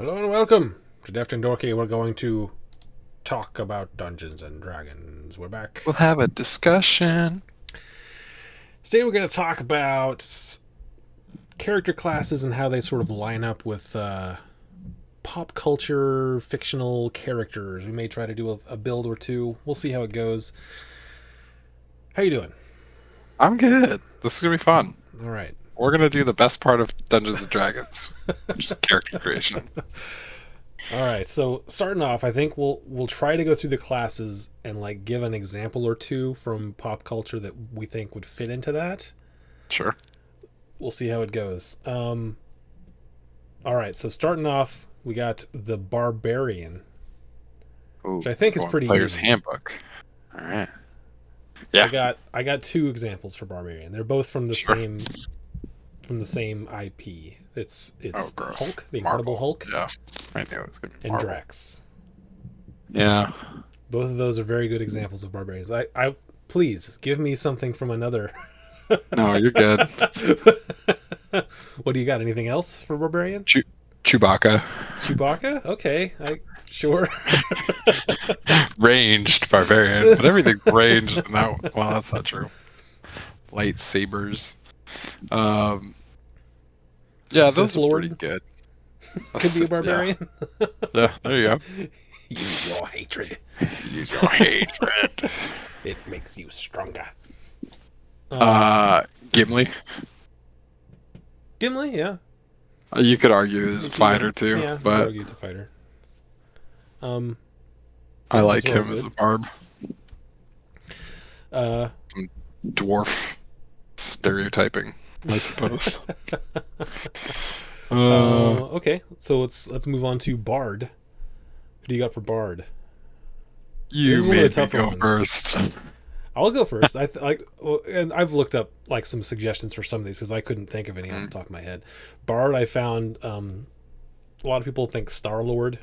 Hello and welcome to Deft and Dorky. We're going to talk about Dungeons and Dragons. We're back. We'll have a discussion. Today we're going to talk about character classes and how they sort of line up with pop culture, fictional characters. We may try to do a build or two. We'll see how it goes. How you doing? I'm good. This is gonna be fun. All right. We're gonna do the best part of Dungeons and Dragons, which is character creation. All right. So starting off, I think we'll try to go through the classes and like give an example or two from pop culture that we think would fit into that. Sure. We'll see how it goes. All right, so starting off, we got the Barbarian, Ooh, which I think is pretty Player's easy. Handbook. All right. Yeah. I got two examples for Barbarian. They're both from the Sure. same IP. It's Gross. Hulk, the Incredible Hulk, Yeah. I knew it was gonna be and Marvel. Drax. Yeah. Both of those are very good examples of Barbarians. I please give me something from another. No, you're good. What do you got? Anything else for Barbarian? Chewbacca. Chewbacca? Okay, sure. Ranged barbarian, but everything's ranged now. Well, that's not true. Lightsabers. Yeah, Sith those are Lord? pretty good. Could be a Barbarian. Yeah, there you go. Use your hatred. Use your hatred. It makes you stronger. Gimli. Gimli, yeah. You could argue he's a fighter too, Yeah, but argue it's a fighter. I like Gimli's him real as a barb. good. Dwarf stereotyping, I suppose. Okay, so let's move on to Bard. Who do you got for Bard? This You is one of the made me tougher go ones. first. I'll go first. And I've looked up like some suggestions for some of these because I couldn't think of any off the top of my head. Bard, I found a lot of people think Star-Lord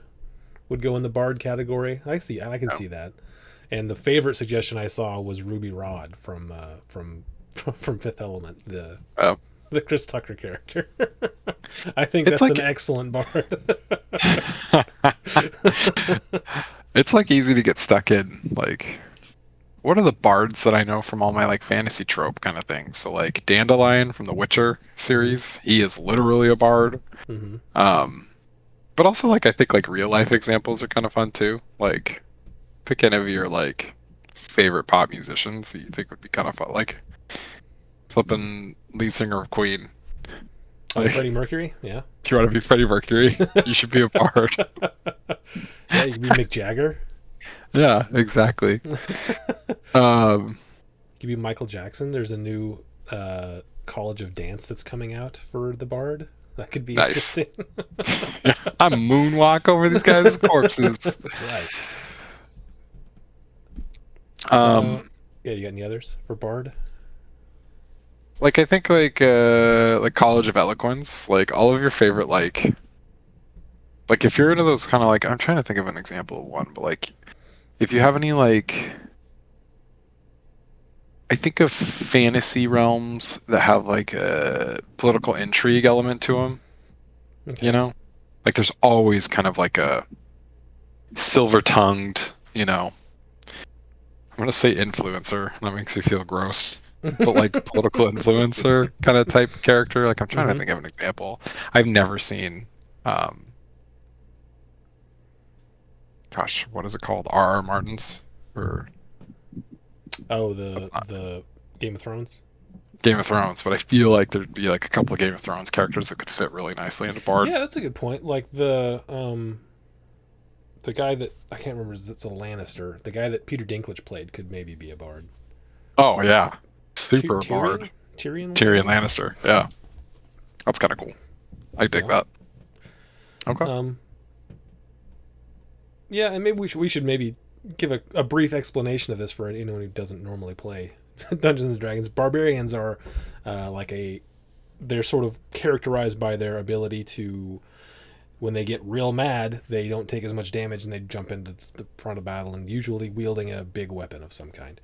would go in the Bard category. I can see that. And the favorite suggestion I saw was Ruby Rod from Fifth Element, the Chris Tucker character. I think It's that's like- an excellent Bard. It's like easy to get stuck in. Like, what are the bards that I know from all my like fantasy trope kind of things? So like Dandelion from the Witcher series, he is literally a bard. Mm-hmm. But also like I think like real life examples are kind of fun too. Like pick any of your like favorite pop musicians that you think would be kind of fun. Like flipping lead singer of Queen. Like, Freddie Mercury, yeah. if you want to be Freddie Mercury, you should be a bard. Yeah, you can be Mick Jagger. Yeah, exactly. You could be Michael Jackson. There's a new College of Dance that's coming out for the Bard. That could be Nice. interesting. I'm moonwalk over these guys' corpses. That's right. Yeah, you got any others for Bard? Like I think like College of Eloquence, like all of your favorite like if you're into those kind of like I'm trying to think of an example of one, but like if you have any like I think of fantasy realms that have like a political intrigue element to them, Okay. you know? Like there's always kind of like a silver-tongued, I'm gonna say influencer. That makes me feel gross. But like political influencer kind of type character. Like I'm trying to think of an example. I've never seen gosh, what is it called? R.R. Martin's or Oh, the Game of Thrones. Game of Thrones, but I feel like there'd be like a couple of Game of Thrones characters that could fit really nicely into Bard. Yeah, that's a good point. Like the guy that I can't remember, it's a Lannister. The guy that Peter Dinklage played could maybe be a Bard. Oh yeah. Super Tyrion? Bard. Tyrion Lannister. Yeah. That's kind of cool. I dig that. Okay. Yeah, and maybe we should maybe give a brief explanation of this for anyone who doesn't normally play Dungeons and Dragons. Barbarians are they're sort of characterized by their ability to, when they get real mad, they don't take as much damage and they jump into the front of battle and usually wielding a big weapon of some kind.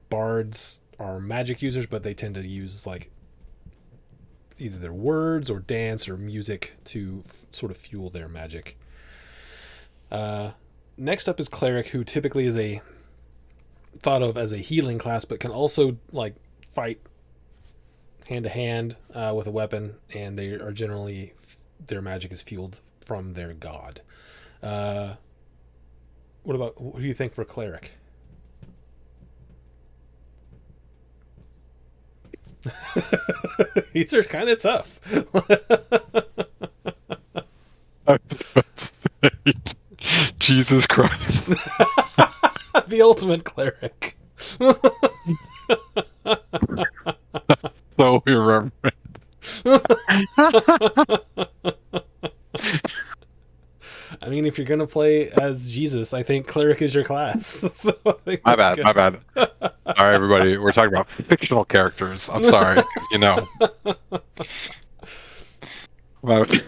Bards are magic users, but they tend to use like either their words or dance or music to sort of fuel their magic. Next up is cleric, who typically is thought of as a healing class, but can also like fight hand to hand with a weapon, and they are generally their magic is fueled from their god. What do you think for cleric? These are kind of tough. Jesus Christ. The ultimate cleric. So irreverent. I mean, if you're gonna play as Jesus, I think cleric is your class. So I think My that's bad, good. my bad. All right, everybody, we're talking about fictional characters. I'm sorry, because you know. About-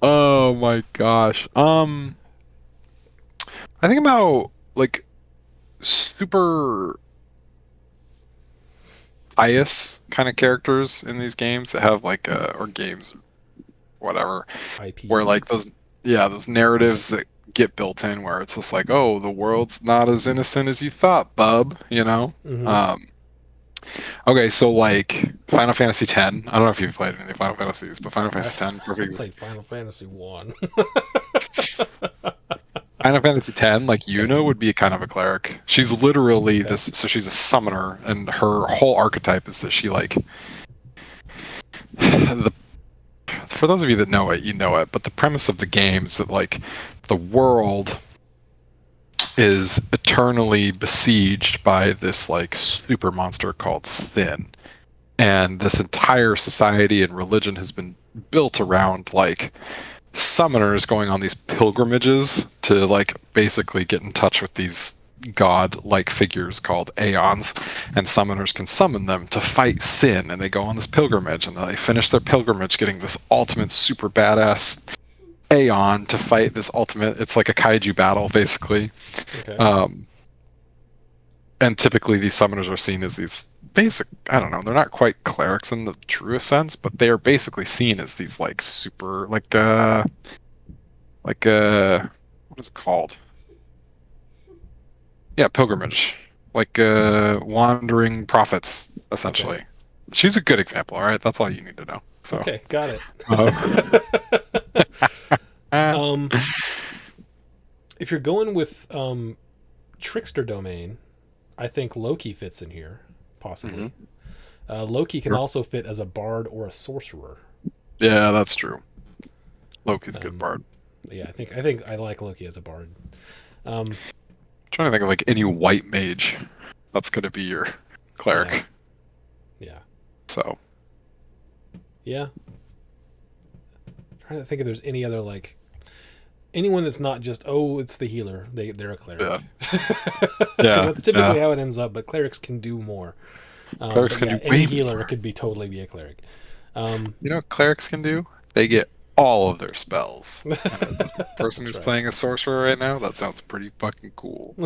Oh my gosh. I think about like super pious kind of characters in these games that have like or games, whatever, IPs. where like those narratives that get built in where it's just like, oh, the world's not as innocent as you thought, bub, you know. Mm-hmm. Okay, so like Final Fantasy X. I don't know if you've played any of the Final Fantasies, but Final Fantasy X, I perfect. played Final Fantasy 1. Final Fantasy X, like Yuna, would be kind of a cleric. She's literally Okay. this, so she's a summoner, and her whole archetype is that she like the. For those of you that know it, you know it. But the premise of the game is that like the world is eternally besieged by this like super monster called sin, and this entire society and religion has been built around like summoners going on these pilgrimages to like basically get in touch with these god-like figures called aeons, and summoners can summon them to fight sin, and they go on this pilgrimage, and they finish their pilgrimage getting this ultimate super badass aeon to fight this ultimate, it's like a kaiju battle basically. Okay. And typically these summoners are seen as these basic, I don't know, they're not quite clerics in the truest sense, but they are basically seen as these like super what is it called? Yeah, pilgrimage. Like wandering prophets, essentially. Okay. She's a good example, all right? That's all you need to know. So Okay, got it. uh, If you're going with trickster domain, I think Loki fits in here, possibly. Loki can Sure. also fit as a bard or a sorcerer. Yeah, that's true. Loki's a good bard. Yeah, I think I like Loki as a bard. Trying to think of like any white mage that's going to be your cleric. Yeah. So Yeah. Trying to think if there's any other like anyone that's not just it's the healer. They're a cleric. yeah, 'Cause yeah, that's typically how it ends up. But clerics can do more. Clerics but can yeah, do any way healer more. could totally be a cleric. You know what clerics can do? They get all of their spells. And as a person That's who's right. playing a sorcerer right now, that sounds pretty fucking cool.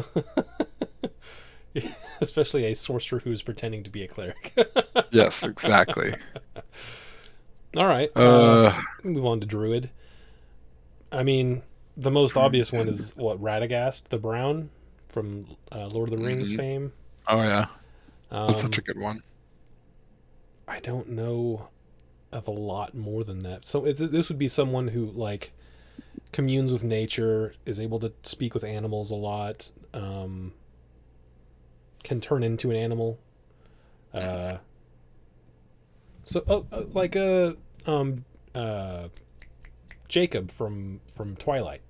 Especially a sorcerer who's pretending to be a cleric. Yes, exactly. All right. Uh, Move on to druid. I mean, the most obvious one is what, Radagast the Brown from Lord of the Rings Mhm. fame. Oh yeah, that's such Um, a good one. I don't know of a lot more than that. So this would be someone who like communes with nature, is able to speak with animals a lot, can turn into an animal. Like a Jacob from Twilight.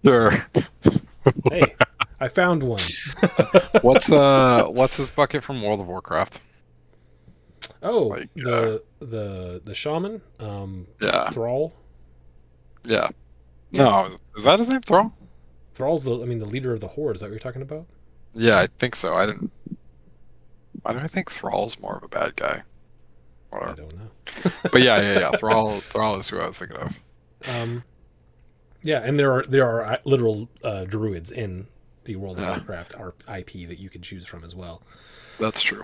Sure. Hey, I found one. What's his bucket from World of Warcraft? Oh, Like the shaman, yeah, Thrall. yeah. Yeah. No, is that his name? Thrall? Thrall's the leader of the Horde. Is that what you're talking about? Yeah, I think so. I didn't. Why do I think Thrall's more of a bad guy? I Whatever. don't know. But yeah. Thrall is who I was thinking of. Yeah, and there are literal druids in the World of Yeah. Warcraft IP that you can choose from as well. That's true.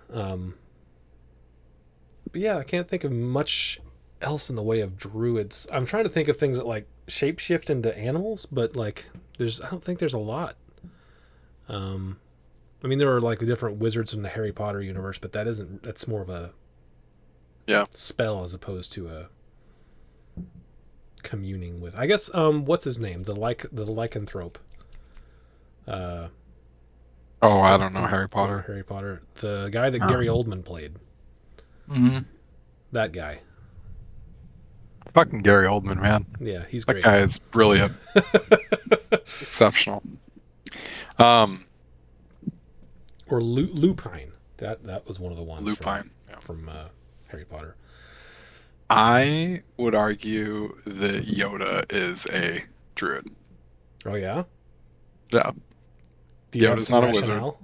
But yeah, I can't think of much else in the way of druids. I'm trying to think of things that like shapeshift into animals, but like I don't think there's a lot. Um, I mean, there are like different wizards in the Harry Potter universe, but that's more of a Yeah. spell as opposed to a communing with. I guess what's his name? The lycanthrope. Uh, Oh, I don't know from Harry from Potter. Harry Potter, the guy that Oh. Gary Oldman played. Hmm. That guy. Fucking Gary Oldman, man. Yeah, he's That great. guy is brilliant, exceptional. Um, Or Lupine. That was one of the ones Lupine. Yeah. from Harry Potter. I would argue that Yoda is a druid. Oh yeah. Yeah, Do you have Yoda's some not a wizard. rationale?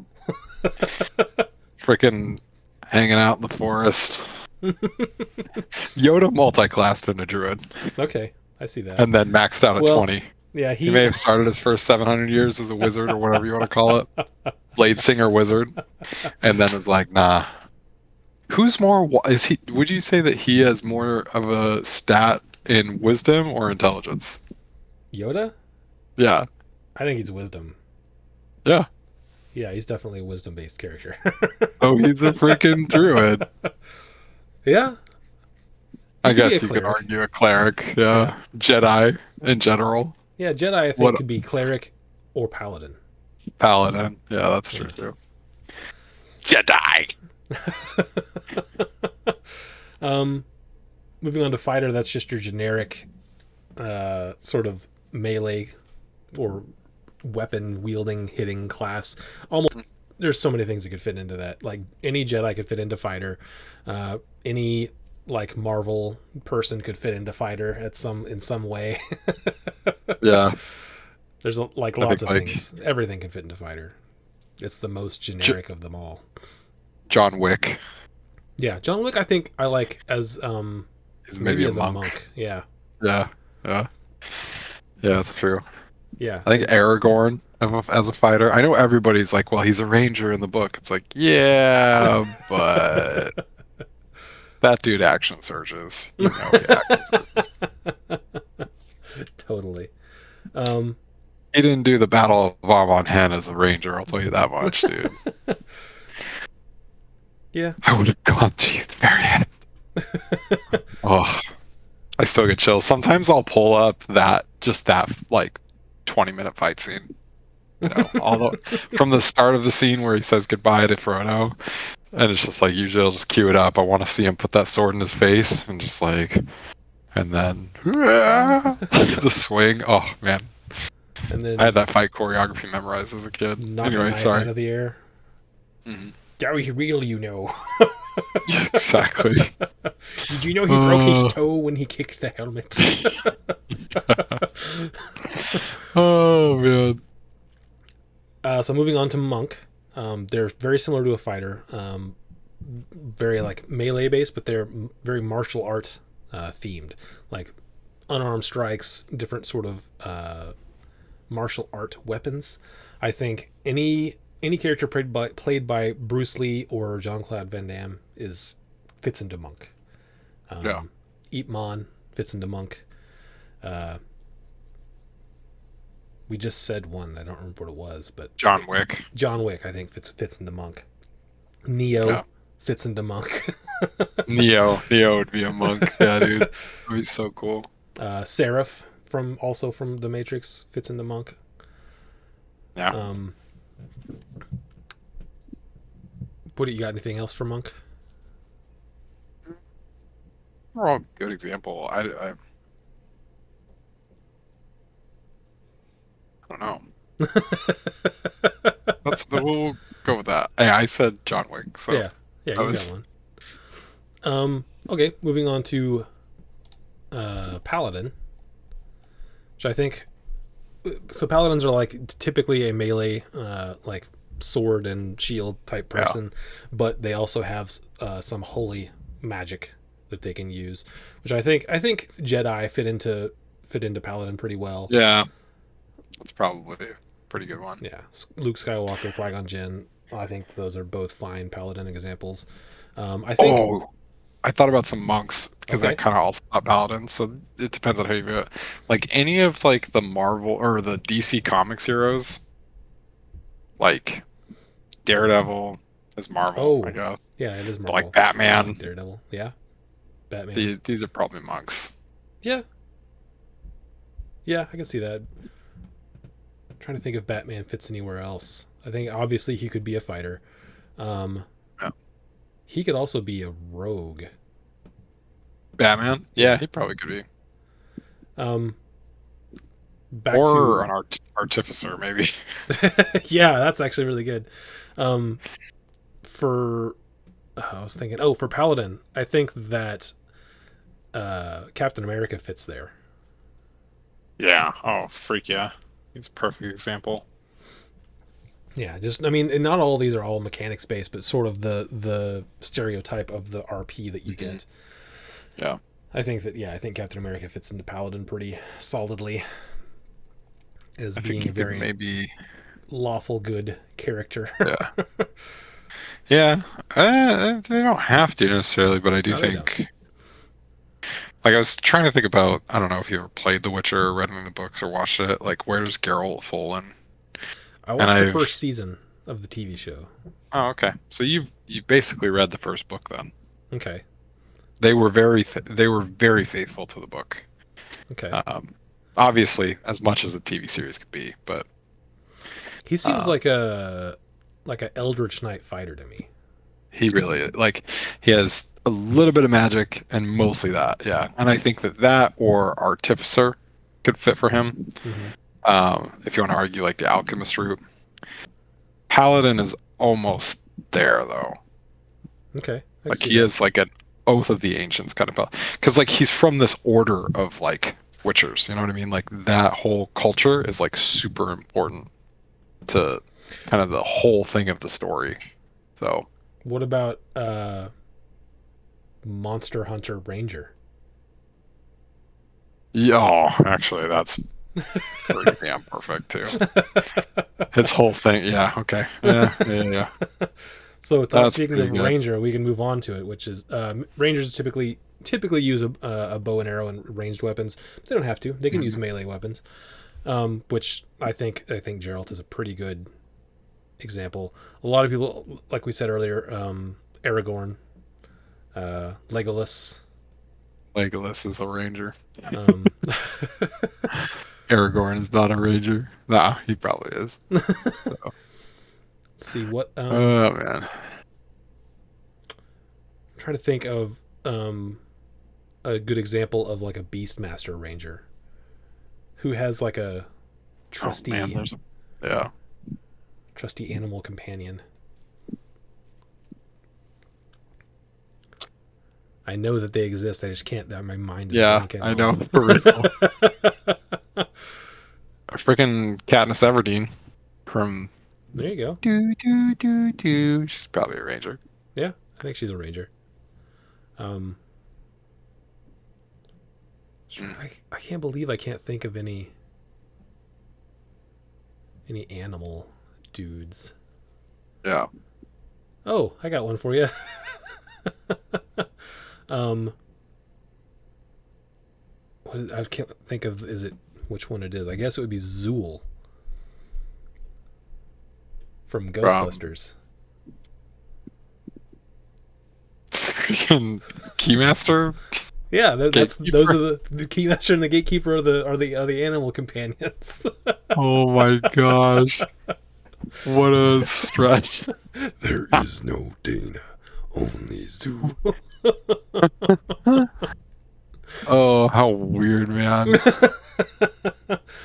Freaking hanging out in the forest. Yoda multi-classed in a druid, Okay, I see that. and then maxed out at Well, 20. yeah, He may have started his first 700 years as a wizard or whatever you want to call it, blade singer wizard, and then was like, nah. Who's more? Is he? Would you say that he has more of a stat in wisdom or intelligence? Yoda? Yeah, I think he's wisdom. yeah. Yeah, he's definitely a wisdom-based character. Oh, he's a freaking druid. Yeah, I he could be a guess you could cleric. argue a cleric. Yeah, Yeah. Jedi in general. Yeah, Jedi I think What could be cleric or paladin. paladin? Yeah, that's true Yeah. too. Jedi. Moving on to fighter, that's just your generic sort of melee or weapon wielding hitting class. Almost there's so many things that could fit into that. Like any Jedi could fit into fighter. Any like Marvel person could fit into fighter in some way. Yeah, There's like I lots think of like things. Everything can fit into fighter. It's the most generic of them all. John Wick Yeah, John Wick I think I like as is maybe maybe a as a monk. monk. Yeah. Yeah, yeah, yeah. That's true. Yeah. I think Aragorn as a fighter. I know everybody's like, well, he's a ranger in the book. It's like, yeah, but that dude action surges. You know, he action surges. Totally. Um, He didn't do the Battle of Armon Hen as a ranger. I'll tell you that much, dude. yeah. I would have gone to you the very end. Oh, I still get chills. Sometimes I'll pull up that like 20-minute fight scene. You know, from the start of the scene where he says goodbye to Frodo, and it's just like usually I'll just cue it up. I want to see him put that sword in his face, and just like, and then the swing. Oh man, And then I had that fight choreography memorized as a kid. knock a Anyway, knife sorry. out of the air. Mm-hmm. Gary real, you know. Exactly. Did you know he broke his toe when he kicked the helmet? Oh man. So moving on to monk. They're very similar to a fighter. Very like melee based, but they're very martial art themed. Like unarmed strikes, different sort of martial art weapons. I think any character played by Bruce Lee or Jean-Claude Van Damme fits into monk. Yeah. Ip Man fits into monk. We just said one. I don't remember what it was, but John Wick. John Wick I think fits into monk. Neo fits into monk. Neo would be a monk. Yeah, dude. That'd be so cool. Seraph from The Matrix fits into monk. Yeah. What do you got? Anything else for monk? Well, good example. I don't know. We'll go with that. Hey, I said John Wick, so Yeah, you got one. Okay, moving on to Paladin, which I think. So paladins are like typically a melee, like sword and shield type person, but they also have some holy magic that they can use, which I think Jedi fit into paladin pretty well. Yeah, that's probably a pretty good one. Yeah, Luke Skywalker, Qui-Gon Jinn, I think those are both fine paladin examples. I think Oh, I thought about some monks because I okay. kind of also thought paladins. So it depends on how you view it. Like any of like the Marvel or the DC Comics heroes, like Daredevil is Marvel, I Oh, guess. yeah, it is But like Marvel. I like Batman, Daredevil. Yeah, Batman. these are probably monks. Yeah, yeah, I can see that. I'm trying to think if Batman fits anywhere else. I think obviously he could be a fighter. Um, Yeah. he could also be a rogue. Batman, yeah, Yeah. he probably could be. Um, back Or to an artificer, maybe. yeah, that's actually really good. Um, for I was thinking, oh, for Paladin, I think that Captain America fits there. Yeah. Oh, freak yeah. He's a perfect example. Yeah, just I mean, and not all of these are all mechanics based, but sort of the stereotype of the RP that you Hmm. get. Yeah. I think that I think Captain America fits into Paladin pretty solidly as I think being a you could very maybe. lawful good character. Yeah. Yeah. They don't have to necessarily, but I do No, they don't. think. Like I was trying to think about. I don't know if you ever played The Witcher, or read any of the books, or watched it. Like, where does Geralt fall in? I And watched the first I've. season of the TV show. Oh, okay. So you've basically read the first book then. Okay. They were very faithful to the book. Okay. Um, Obviously, as much as a TV series could be, but He seems um, like a Eldritch Knight fighter to me. he really like he has a little bit of magic and mostly that, yeah. And I think that or artificer could fit for him. Mm-hmm. If you want to argue like the alchemist route, paladin is almost there though. Okay, I can Like see he that. is like an oath of the ancients kind of, because like he's from this order of like witchers. You know what I mean? Like that whole culture is like super important to kind of the whole thing of the story. So What about Monster Hunter Ranger? yeah, oh, actually that's pretty damn perfect too. His whole thing, yeah, okay, yeah. So, That's speaking pretty of good. Ranger, we can move on to it, which is Rangers typically use a bow and arrow and ranged weapons. They don't have to; they can use Mhm. melee weapons, which I think Geralt is a pretty good example. A lot of people, like we said earlier, Aragorn, Legolas. Legolas is a ranger. Um, Aragorn is not a ranger. Nah, he probably is. So. see what Oh man. try to think of a good example of like a Beastmaster Ranger who has like a Oh man, trusty there's a yeah. trusty animal companion. I know that they exist. I just can't. That my mind is Yeah, blanking I on know for real. Freaking Katniss Everdeen from There you go. do do do do. She's probably a ranger. Yeah, I think she's a ranger. Um, Mm. I can't believe I can't think of any animal dudes. Yeah. Oh, I got one for you. um, I can't think of is it which one it is. I guess it would be Zool from From Ghostbusters. freaking Keymaster Yeah, that's those are Gatekeeper. the keymaster and the gatekeeper are the animal companions. Oh my gosh. What a stretch. There is no Dana, only Zoo. Oh, how weird, man.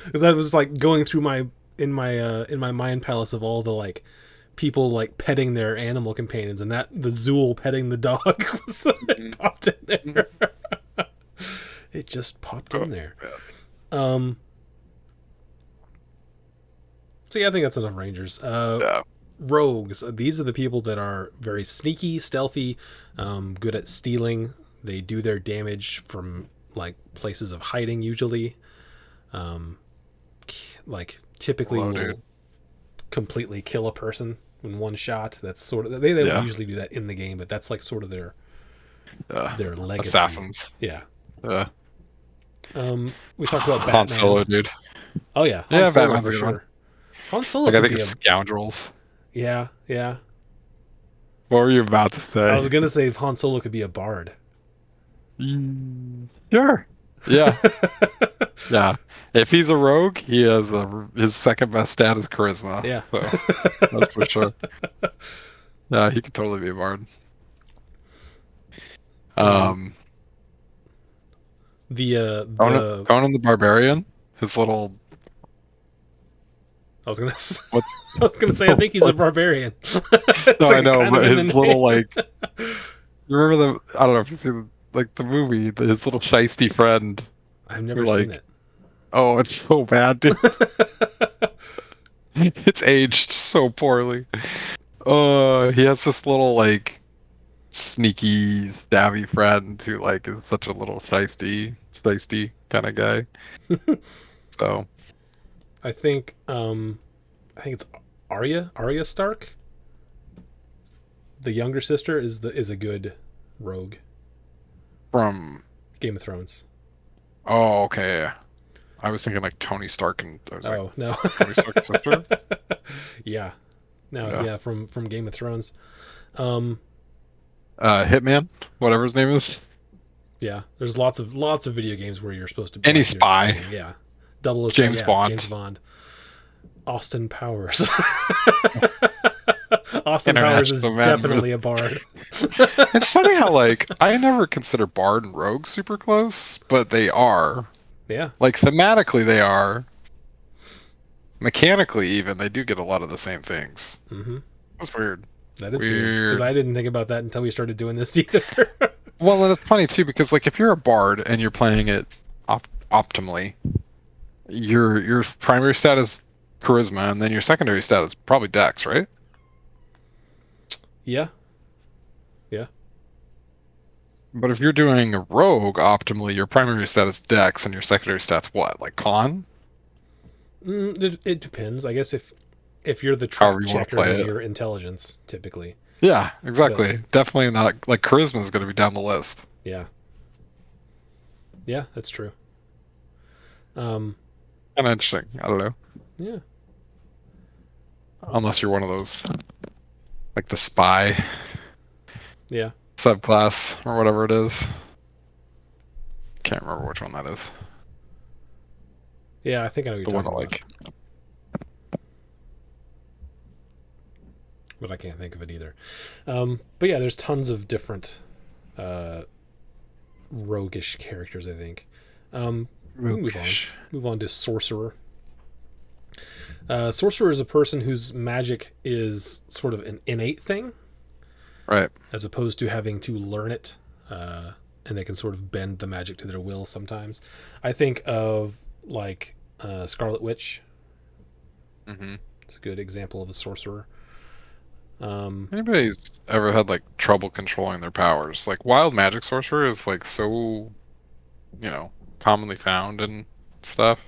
Because I was like going through my mind palace of all the like people like petting their animal companions, and that the Zool petting the dog was it Mhm. popped in there. It just popped Oh, in there. man. Um. So yeah, I think that's enough Rangers. Yeah. Rogues. These are the people that are very sneaky, stealthy, good at stealing. They do their damage from like places of hiding usually. Like typically Hello, dude. will completely kill a person in one shot. That's sort of they don't Yeah. usually do that in the game, but that's like sort of their legacy. Assassins. Yeah. Yeah. We talked about Han Batman. Solo, dude. Oh yeah, Han Yeah, Solo Batman's for a good one. sure. Han Solo Like I could think be it's a Scoundrels. yeah. What were you about to say? I was gonna say if Han Solo could be a bard. Sure. Yeah. Yeah. If he's a rogue, he has his second best stat is charisma. Yeah. So that's for sure. Yeah, he could totally be a bard. The Conan the Barbarian, his little I was gonna what? I was gonna say I think he's a barbarian. No, I know, kind but of in his the little name. like you remember the I don't know if you've seen like the movie, his little shisty friend. I've never Who, seen like, it. oh, it's so bad, dude. It's aged so poorly. He has this little like sneaky, stabby friend who like is such a little shisty kind of guy. So I think it's Arya Stark. The younger sister is a good rogue. from Game of Thrones. oh okay, I was thinking like Tony Stark and I was like Oh no. Tony Stark's sister. Yeah. No, Yeah. yeah, from Game of Thrones. Hitman, whatever his name is. Yeah. There's lots of video games where you're supposed to be Any like, you're spy. training. Yeah. 007, James yeah, Bond. James Bond. Austin Powers. Austin Powers is International man. definitely a bard. It's funny how like I never consider Bard and Rogue super close, but they are. Yeah. Like thematically they are. Mechanically even they do get a lot of the same things. Mm-hmm. That's weird. That is weird. Because I didn't think about that until we started doing this either. Well, and it's funny too because like if you're a Bard and you're playing it optimally, your primary stat is charisma, and then your secondary stat is probably Dex, right? Yeah. Yeah. But if you're doing a rogue optimally, your primary stat is Dex, and your secondary stat's what? Like Con? It depends. I guess if you're the However trap you wanna checker, play then it. your intelligence typically. Yeah, exactly. Definitely not like charisma is going to be down the list. Yeah. Yeah, that's true. Kind of interesting. I don't know. Yeah. Unless you're one of those, like the spy Yeah. subclass or whatever it is. Can't remember which one that is. Yeah, I think I know what The you're one talking that about. like But I can't think of it either. But yeah, there's tons of different roguish characters, I think. We'll move on to Sorcerer. Sorcerer is a person whose magic is sort of an innate thing, right. as opposed to having to learn it, and they can sort of bend the magic to their will sometimes. I think of like Scarlet Witch. Mm-hmm. It's a good example of a sorcerer. Anybody's ever had like trouble controlling their powers? Like wild magic sorcerer is like so, commonly found and stuff.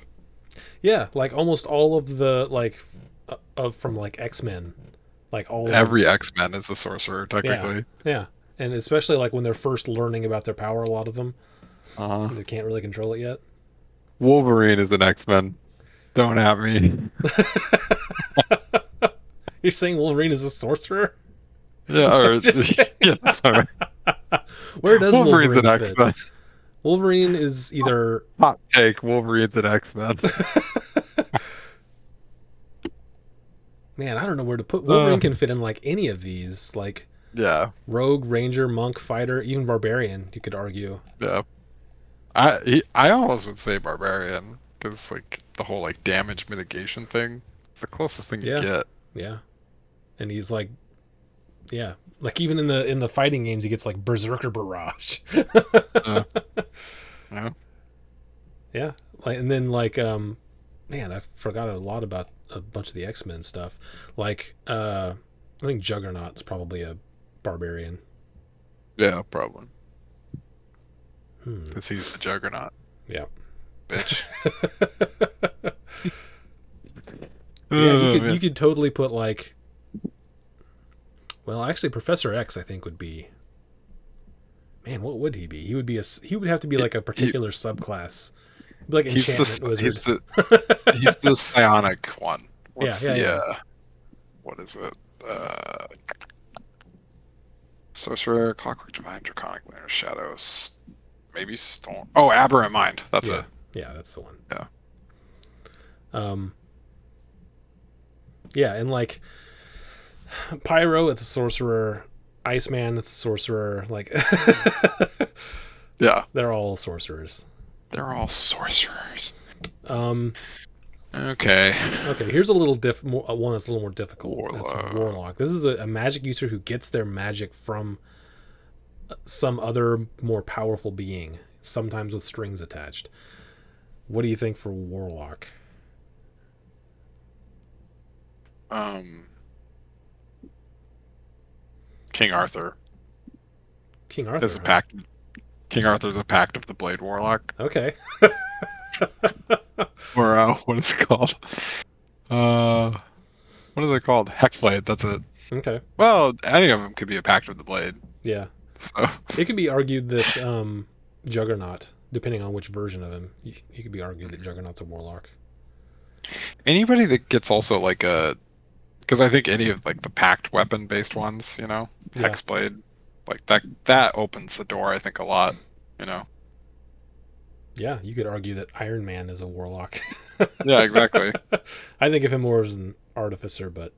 Yeah, like almost all of the from like X-Men, like Every X-Men is a sorcerer technically. Yeah, and especially like when they're first learning about their power, a lot of them they can't really control it yet. Wolverine is an X-Men. Don't at me. You're saying Wolverine is a sorcerer? Yeah, or yeah, sorry. Where does Wolverine's Wolverine an fit? X-Men. Wolverine is either Hot take. Wolverine's an X-Men. Man, I don't know where to put Wolverine. Can fit in like any of these, like Yeah. rogue, ranger, monk, fighter, even barbarian. You could argue. Yeah. I almost would say barbarian because like the whole like damage mitigation thing, the closest thing you get. Yeah, and he's like, yeah, like even in the fighting games, he gets like berserker barrage. Yeah. Yeah, like and then like man, I forgot a lot about a bunch of the X-Men stuff. Like I think Juggernaut's probably a barbarian. Yeah, probably. Because he's the Juggernaut. Yeah. Bitch. Yeah, you could totally put like Well, actually, Professor X, I think, would be. Man, what would he be? He would have to be like a He, particular subclass, like he's enchantment the wizard. he's the psionic one. Yeah, What's yeah, the yeah. what is it? Sorcerer, Clockwork Divine, Draconic Lunar Shadows, maybe Storm. Oh, Aberrant Mind. That's Yeah, it. yeah, that's the one. Yeah. Um, yeah, and like Pyro, it's a sorcerer. Iceman, it's a sorcerer. Like, Yeah. they're all sorcerers. They're all sorcerers. Um, Okay. okay, here's a little one that's a little more difficult. That's Warlock. Warlock. This is a magic user who gets their magic from some other more powerful being, sometimes with strings attached. What do you think for Warlock? King Arthur King Arthur. is a pact. King Arthur's a pact of the Blade Warlock. Okay. Or what is it called? What is it called? Hexblade. That's it. Okay. Well, any of them could be a pact of the Blade. Yeah. So It could be argued that Juggernaut, depending on which version of him, he could be argued that Juggernaut's a warlock. anybody that gets also like a, because I think any of like the pact weapon based ones, you know, Yeah. Hexblade, like that opens the door. I think a lot. You know. Yeah, you could argue that Iron Man is a warlock. Yeah, exactly. I think of him more as an artificer, but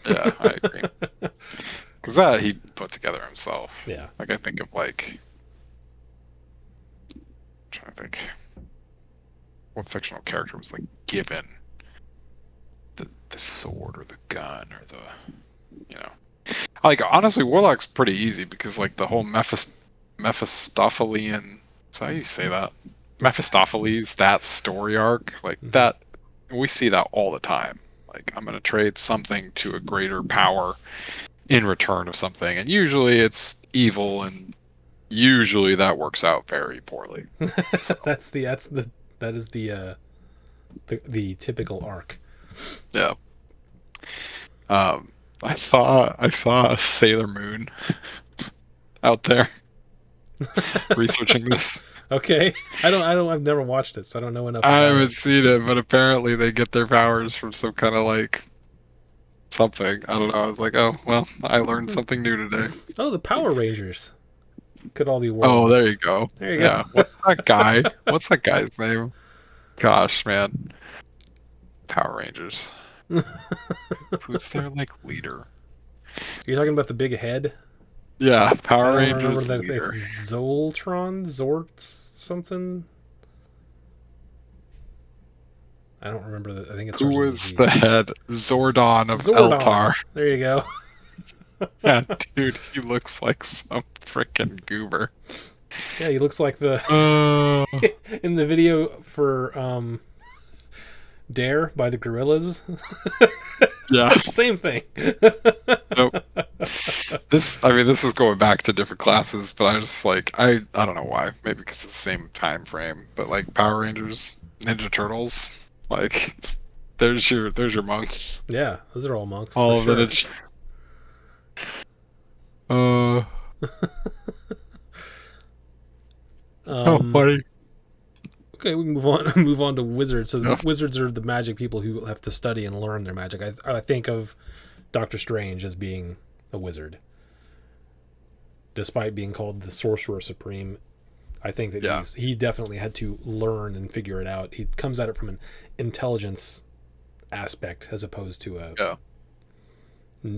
Yeah, I agree. Because that he put together himself. yeah. Like I think of like, I'm trying to think, what fictional character was like given the sword or the gun or the, you know, like honestly, Warlock's pretty easy because like the whole Mephistophelian. Is that how you say that? Mephistopheles, that story arc, like that, we see that all the time. Like I'm gonna trade something to a greater power in return of something, and usually it's evil, and usually that works out very poorly. So. that is the typical arc. Yeah. I saw a Sailor Moon out there researching this. Okay. I've never watched it, so I don't know enough I about haven't it. seen it, but apparently they get their powers from some kind of like something. I don't know. I was like, oh well, I learned something new today. Oh, the Power Rangers could all be warlocks. Oh, there you go. There you Yeah. go. What's that guy? What's that guy's name? Gosh, man. Power Rangers. Who's their like leader? You're talking about the big head? Yeah, I Power don't Rangers remember that leader. it's Zoltron, Zort something. I don't remember that. I think it's Who was the head? Zordon of Eltar. There you go. Yeah, dude, he looks like some freaking goober. Yeah, he looks like the in the video for Dare by the Gorillas. Yeah. Same thing. Nope. This is going back to different classes, but I just like I don't know why. Maybe because of the same time frame. But like Power Rangers, Ninja Turtles, like there's your monks. Yeah, those are all monks. All for of sure. it. Oh, buddy. Okay, we can move on to wizards. So the wizards are the magic people who have to study and learn their magic. I think of Doctor Strange as being a wizard, despite being called the Sorcerer Supreme. I think that he definitely had to learn and figure it out. He comes at it from an intelligence aspect as opposed to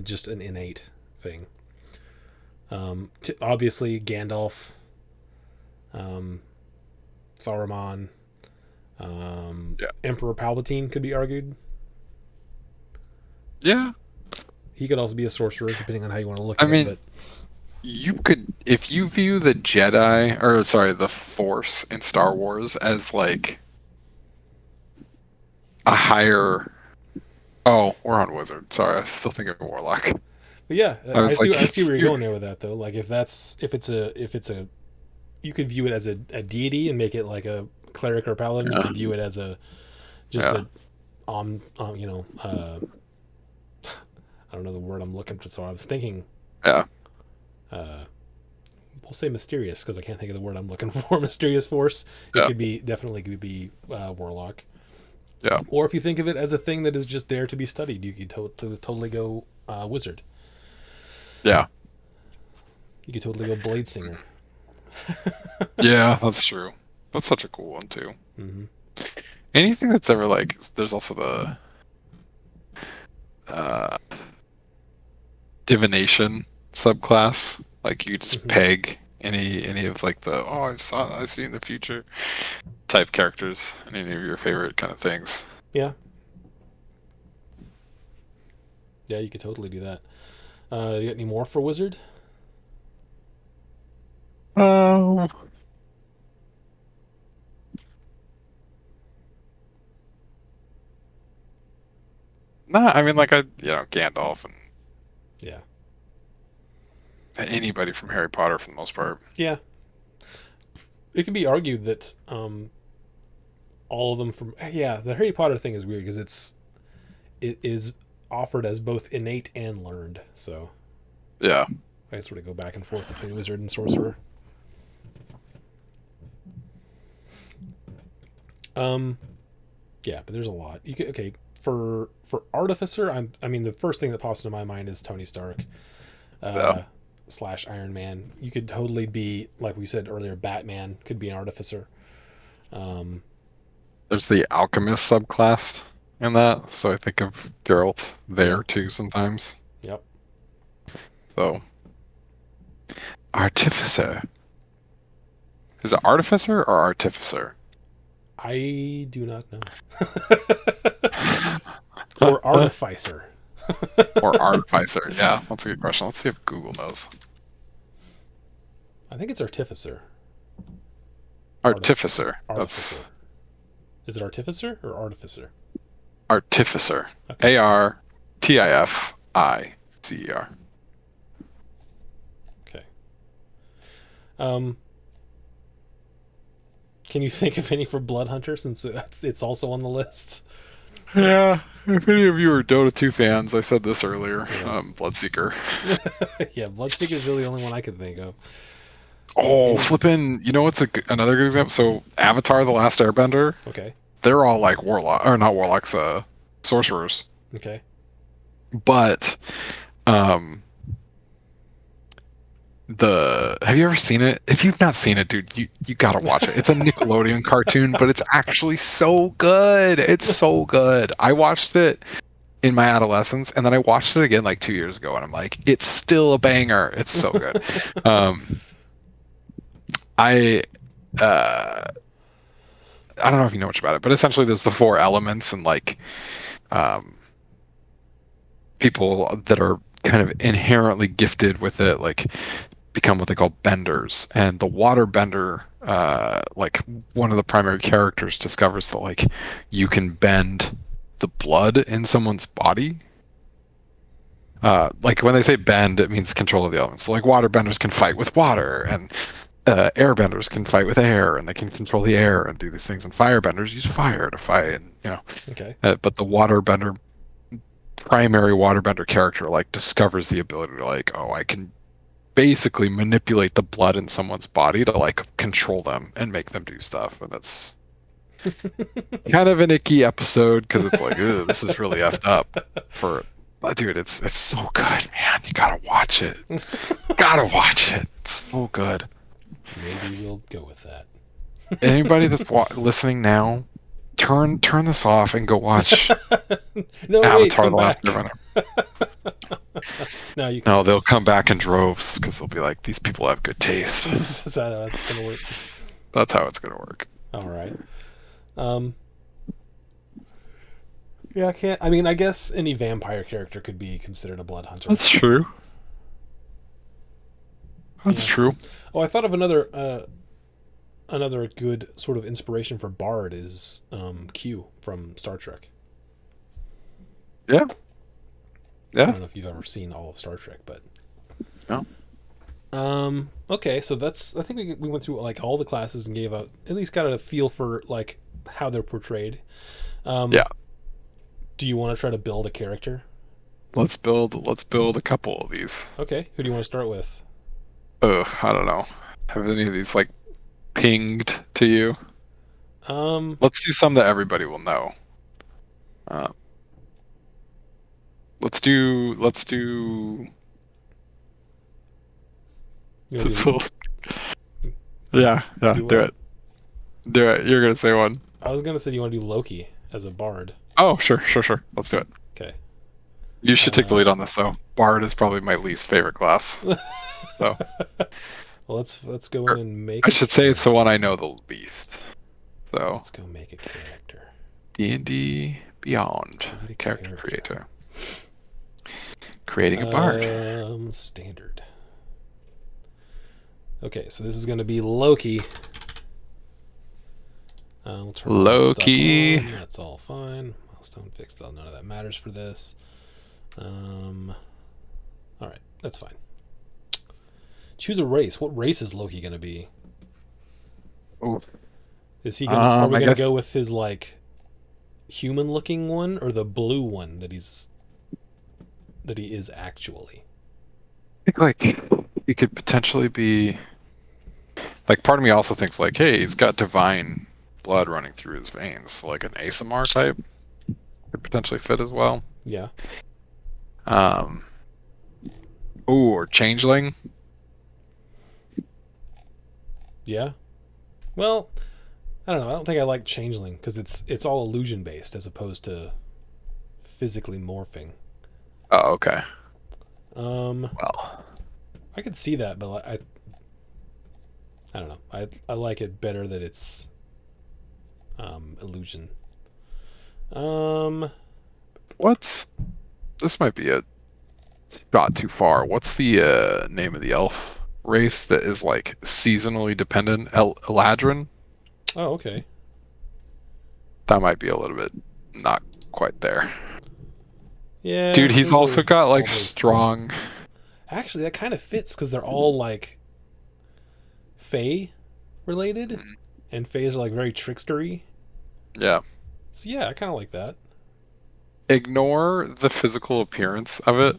just an innate thing. Obviously, Gandalf. Saruman, Emperor Palpatine could be argued. Yeah. He could also be a sorcerer, depending on how you want to look at it. But you could, if you view the the Force in Star Wars as like a higher. Oh, we're on Wizard. Sorry, I was still thinking of Warlock. But yeah, I see where you're going there with that, though. Like if it's a you could view it as a deity and make it like a cleric or paladin. You could view it as I don't know the word I'm looking for. So I was thinking Yeah. Uh, we'll say mysterious because I can't think of the word I'm looking for. Mysterious force. It Yeah. could be definitely could be warlock. Yeah. Or if you think of it as a thing that is just there to be studied, you could totally go wizard. Yeah. You could totally go blade singer. Yeah, that's true. That's such a cool one too. Mm-hmm. Anything that's ever like, there's also the uh, divination subclass. Like you just Mm-hmm. peg any of like the I've seen the future type characters and any of your favorite kind of things. Yeah. Yeah, you could totally do that. You got any more for wizard? Oh, nah, I mean like Gandalf and Yeah. anybody from Harry Potter for the most part. Yeah. It can be argued that all of them from the Harry Potter thing is weird because it is offered as both innate and learned. So Yeah. I sort of go back and forth between wizard and sorcerer. Um, yeah, but there's a lot. You could, okay, for artificer, I mean the first thing that pops into my mind is Tony Stark, Yeah. uh, slash Iron Man. You could totally be like we said earlier. Batman could be an artificer. Um, There's the alchemist subclass in that, so I think of Geralt yeah. there too sometimes. Yep. So artificer. Is it artificer or artificer? I do not know. Or artificer. Or artificer? Yeah, that's a good question. Let's see if Google knows. I think it's artificer. Artificer. Artificer. That's Is it artificer or artificer? artificer. Okay. Artificer. Okay. Um, can you think of any for Blood Hunter since it's also on the list? Yeah, if any of you are Dota 2 fans, I said this earlier. Yeah. Bloodseeker. Yeah, Bloodseeker is really the only one I could think of. Oh, Any? flipping! You know what's another good example? So Avatar: The Last Airbender. Okay. They're all like warlock or not warlocks, sorcerers. Okay. But um, have you ever seen it? If you've not seen it, dude, you gotta watch it. It's a Nickelodeon cartoon, but it's actually so good. It's so good. I watched it in my adolescence, and then I watched it again like 2 years ago, and I'm like, it's still a banger. It's so good. I I don't know if you know much about it, but essentially there's the four elements, and like people that are kind of inherently gifted with it, like become what they call benders. And the water bender, like one of the primary characters discovers that like you can bend the blood in someone's body. Like when they say bend, it means control of the elements. So like water benders can fight with water, and airbenders can fight with air, and they can control the air and do these things. And firebenders use fire to fight, and Okay. But the waterbender, primary waterbender character, like discovers the ability to like, oh, I can basically manipulate the blood in someone's body to like control them and make them do stuff. And that's kind of an icky episode because it's like, this is really effed up. Dude, it's so good, man. You gotta watch it. Gotta watch it. It's so good. Maybe we'll go with that. Anybody that's listening now, turn this off and go watch No, Avatar: wait, The Last back. Airbender. No, you can. No, they'll come back in droves because they'll be like, these people have good taste. Is that how that's gonna work? That's how it's gonna work. All right. Yeah, I can't. I mean, I guess any vampire character could be considered a blood hunter. That's true. That's true. Oh, I thought of another good sort of inspiration for Bard is Q from Star Trek. Yeah. I Yeah. don't know if you've ever seen all of Star Trek, but No. Okay, so that's I think we went through like all the classes and gave at least got a feel for like how they're portrayed. Yeah. Do you want to try to build a character? Let's build a couple of these. Okay, who do you want to start with? I don't know. Have any of these like pinged to you? Um, Let's do some that everybody will know. Uh, let's do. you want to do Yeah, yeah, do do what? it. Do it. You're gonna say one. I was gonna say you want to do Loki as a bard. Oh, sure, sure, sure. Let's do it. Okay. You should take the Uh, lead on this though. Bard is probably my least favorite class. So well, let's go in or and make I a should say it's the character. one I know the least. So Let's go make a character. D&D Beyond Create a character character. creator. Creating a bard. Standard. Okay, so this is going to be Loki. We'll turn all that stuff Loki. on. That's all fine. Milestone fixed. None of that matters for this. All right, that's fine. Choose a race. What race is Loki going to be? Ooh. Is he going to? Are we I going to guess go with his like human-looking one or the blue one that he is actually? I think like he could potentially be like part of me also thinks like, hey, he's got divine blood running through his veins, so like an ASMR type could potentially fit as well. Yeah. Um, ooh, or changeling. Yeah. Well, I don't know. I don't think I like changeling because it's all illusion based as opposed to physically morphing. Oh, okay. Um, Well, I could see that, but I don't know. I like it better that it's illusion. Um, what's this might be a shot too far. What's the name of the elf race that is like seasonally dependent? Eladrin? oh, okay. That might be a little bit not quite there. Yeah, Dude, he's those also are got all like very fun. strong. Actually, that kind of fits because they're all like Fae related, and Faes are like very trickstery. Yeah. So yeah, I kind of like that. Ignore the physical appearance of it,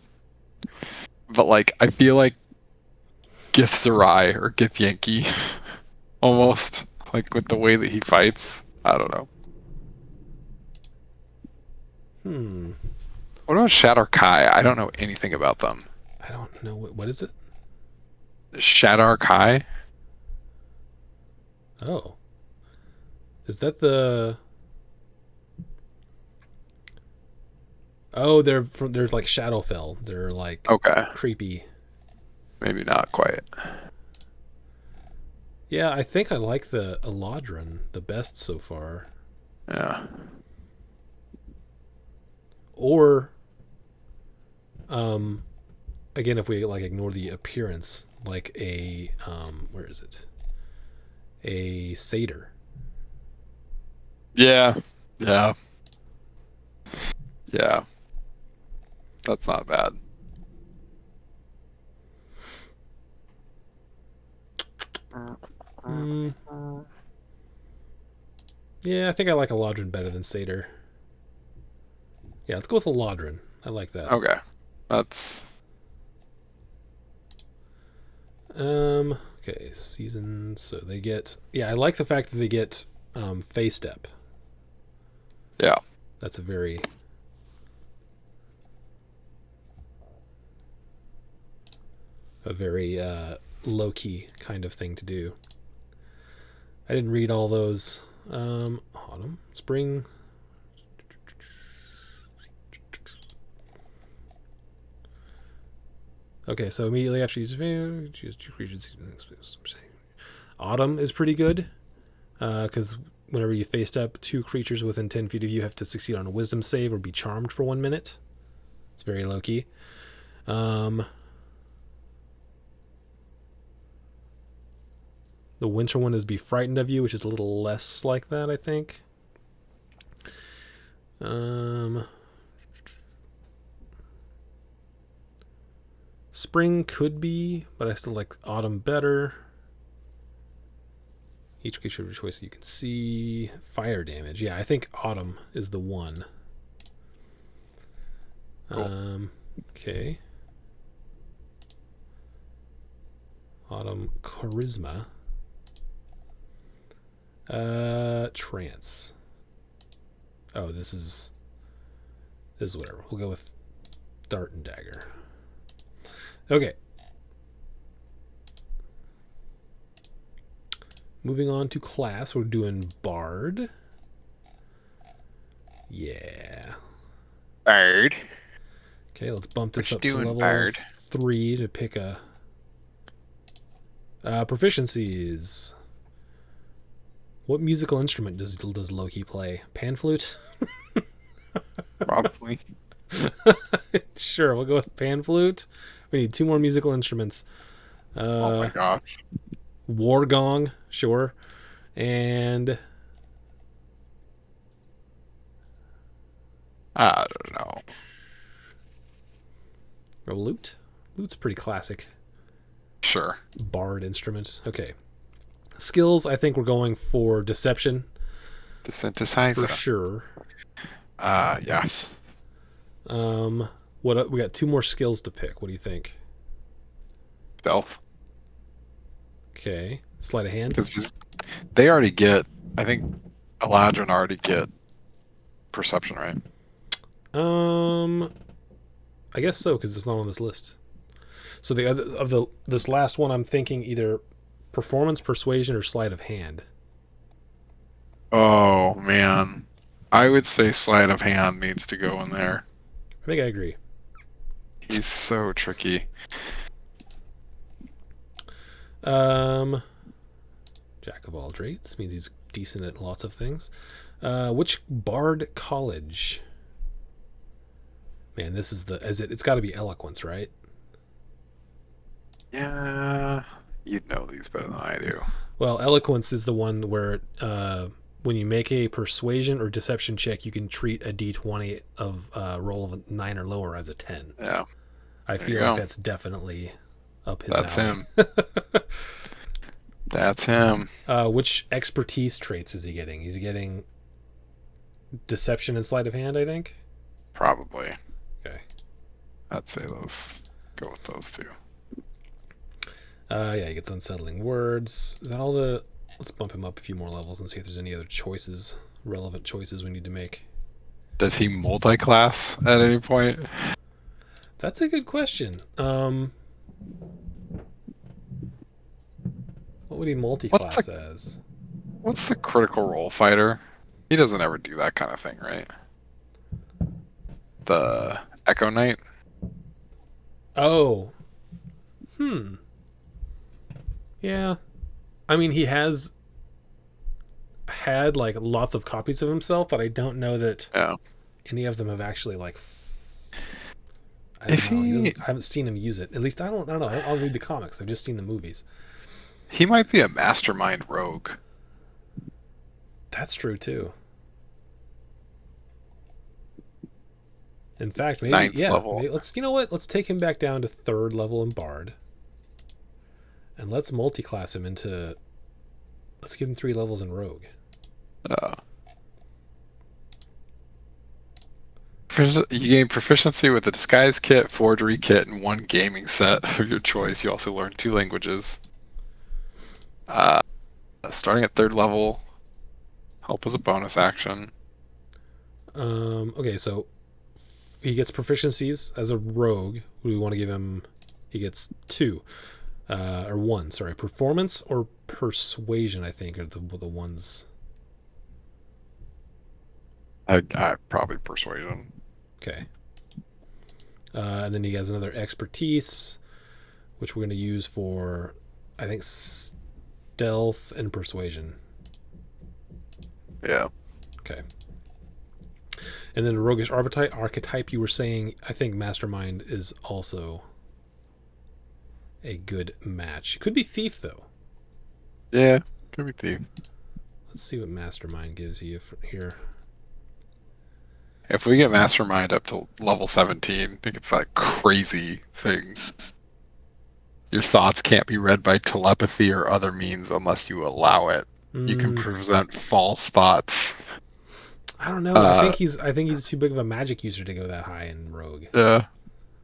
but like I feel like Githzerai or Githyanki almost like with the way that he fights. I don't know. Hmm. What about Shadar Kai? I don't know anything about them. I don't know what is it. Shadar Kai? Oh, is that the? Oh, they're like Shadowfell. They're like Okay, creepy. maybe not quite. Yeah, I think I like the Eladrin the best so far. Yeah. Or, um, again, if we like ignore the appearance, like a where is it? A satyr. Yeah. Yeah. Yeah. That's not bad. Hmm. Yeah, I think I like Eladrin better than satyr. Yeah, let's go with Eladrin. I like that. Okay. That's Okay, season. So they get. Yeah, I like the fact that they get Face Step. yeah. That's a very low key kind of thing to do. I didn't read all those. Autumn, spring. Okay, so immediately after you choose two creatures. Autumn is pretty good because whenever you face up, two creatures within 10 feet of you have to succeed on a wisdom save or be charmed for 1 minute. It's very low key. The winter one is be frightened of you, which is a little less like that, I think. Spring could be, but I still like autumn better. Each creature of your choice you can see. Fire damage. Yeah, I think autumn is the one. Cool. Okay. Autumn charisma. Trance. Oh, this is whatever. We'll go with dart and dagger. Okay. Moving on to class, we're doing bard. Yeah. Bird. Okay, let's bump this What you up to doing, level Bard? 3 to pick a proficiencies. What musical instrument does Loki play? Pan flute? Probably. Sure, we'll go with pan flute. We need 2 more musical instruments. Oh my gosh. War gong, sure. And I don't know. a lute. Lute's pretty classic Sure. bard instrument. Okay. Skills, I think we're going for deception The for synthesizer. sure. Yes. What we got 2 more skills to pick. What do you think? Stealth. Okay. Sleight of hand. Because they already get, I think Eladrin already get perception, right? I guess so because it's not on this list. So the other this last one, I'm thinking either performance, persuasion, or sleight of hand. Oh man. I would say sleight of hand needs to go in there. I think I agree. He's so tricky. Jack of all trades means he's decent at lots of things. Which bard college? Man, this is it's got to be eloquence, right? Yeah. You'd know these better than I do. Well, eloquence is the one where when you make a persuasion or deception check, you can treat a d20 of roll of a 9 or lower as a 10. Yeah. I There feel you like go. that's definitely up his That's alley. him. That's him. Which expertise traits is he getting? He's getting deception and sleight of hand, I think. Probably. Okay. I'd say those. Go with those two. Yeah, he gets unsettling words. Is that all the? Let's bump him up a few more levels and see if there's any other choices, relevant choices we need to make. Does he multi-class at any point? That's a good question. What would he multi-class as? What's the critical role fighter? He doesn't ever do that kind of thing, right? The Echo Knight? Oh. Yeah. I mean, he has had like lots of copies of himself, but I don't know that Yeah. any of them have actually like. I If don't know. he- I haven't seen him use it. At least I don't know. I'll read the comics. I've just seen the movies. He might be a mastermind rogue. That's true too. In fact, maybe Ninth yeah. level. Maybe, you know what? Let's take him back down to 3rd level in Bard, and let's multi-class him into. Let's give him 3 levels in Rogue. You gain proficiency with the disguise kit, forgery kit, and 1 gaming set of your choice. You also learn 2 languages. Starting at 3rd level, help as a bonus action. Okay, so he gets proficiencies as a rogue. We want to give him. He gets 2, or 1. Sorry, performance or persuasion. I think are the ones. I probably persuasion. Okay. And then he has another expertise, which we're going to use for, I think, stealth and persuasion. Yeah. Okay. And then a roguish archetype, you were saying, I think Mastermind is also a good match. Could be Thief, though. Yeah. Could be thief. Let's see what Mastermind gives you here. If we get Mastermind up to level 17, I think it's that crazy thing. Your thoughts can't be read by telepathy or other means unless you allow it. You can present false thoughts. I don't know. Uh, I think he's too big of a magic user to go that high in rogue. yeah,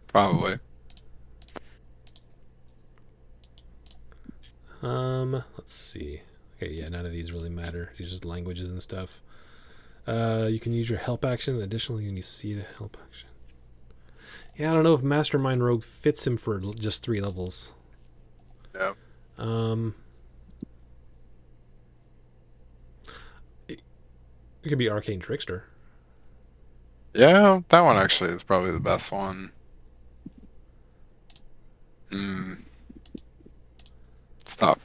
probably. Let's see. Okay, yeah, none of these really matter. These are just languages and stuff. You can use your help action. Additionally, when you see the help action. Yeah, I don't know if Mastermind Rogue fits him for just 3 levels. Yeah. It could be Arcane Trickster. Yeah, that one actually is probably the best one. Hmm. It's tough.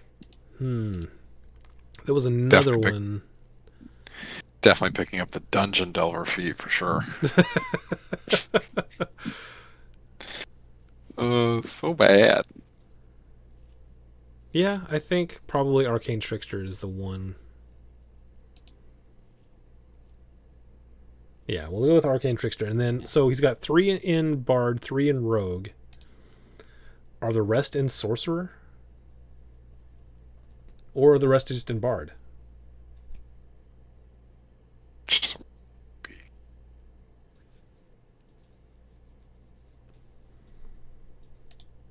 There was another Definitely, one. definitely picking up the Dungeon Delver feat for sure. So bad. Yeah, I think probably Arcane Trickster is the one. Yeah, we'll go with Arcane Trickster. And then, so he's got 3 in Bard, 3 in Rogue. Are the rest in Sorcerer? Or are the rest just in Bard?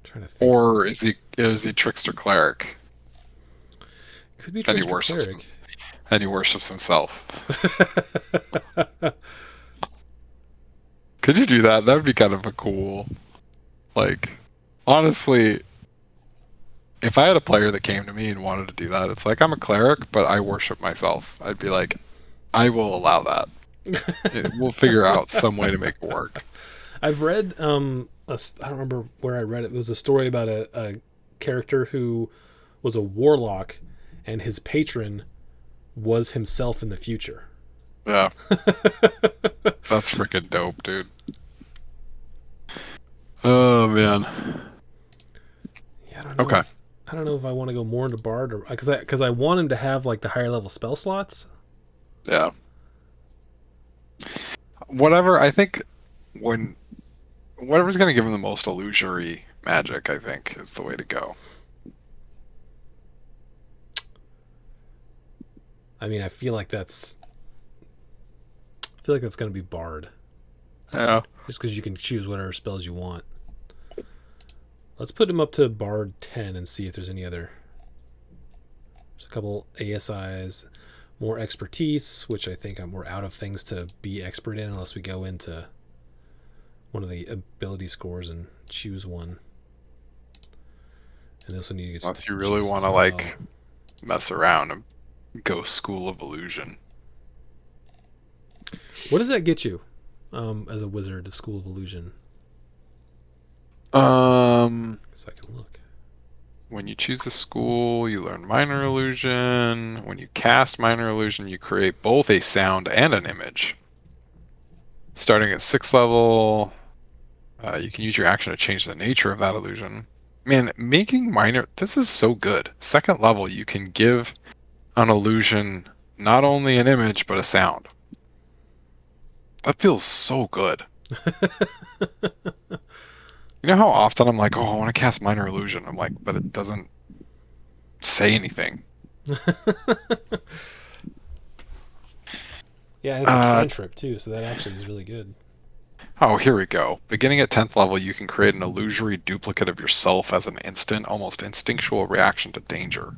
Trying to think. Or is he Trickster Cleric? Could be And he Trickster worships Cleric. and he worships himself. Could you do that? That would be kind of a cool, like, honestly, if I had a player that came to me and wanted to do that, it's like I'm a cleric, but I worship myself. I'd be like, I will allow that. We'll figure out some way to make it work. I've read I don't remember where I read it. It was a story about a character who was a warlock, and his patron was himself in the future. Yeah, that's freaking dope, dude. Oh man. Yeah, I don't know. Okay. I don't know if I want to go more into Bard or because I want him to have like the higher level spell slots. Yeah. Whatever. I think when whatever's gonna give him the most illusory magic, I think, is the way to go. I mean, I feel like that's going to be Bard, Yeah. just because you can choose whatever spells you want. Let's put him up to Bard 10 and see if there's any other. There's a couple ASIs, more expertise, which I think we're out of things to be expert in unless we go into one of the ability scores and choose one. And this one you get. Unless you really want to like mess around and go School of Illusion. What does that get you as a wizard, a School of Illusion? So I can look. When you choose a school, you learn Minor Illusion. When you cast Minor Illusion, you create both a sound and an image. Starting at 6th level, you can use your action to change the nature of that illusion. Man, making minor... This is so good. 2nd level, you can give an illusion not only an image, but a sound. That feels so good. You know how often I'm like, oh, I want to cast Minor Illusion. I'm like, but it doesn't say anything. Yeah, it's a cantrip too, so that actually is really good. Oh, here we go. Beginning at 10th level, you can create an illusory duplicate of yourself as an instant, almost instinctual reaction to danger.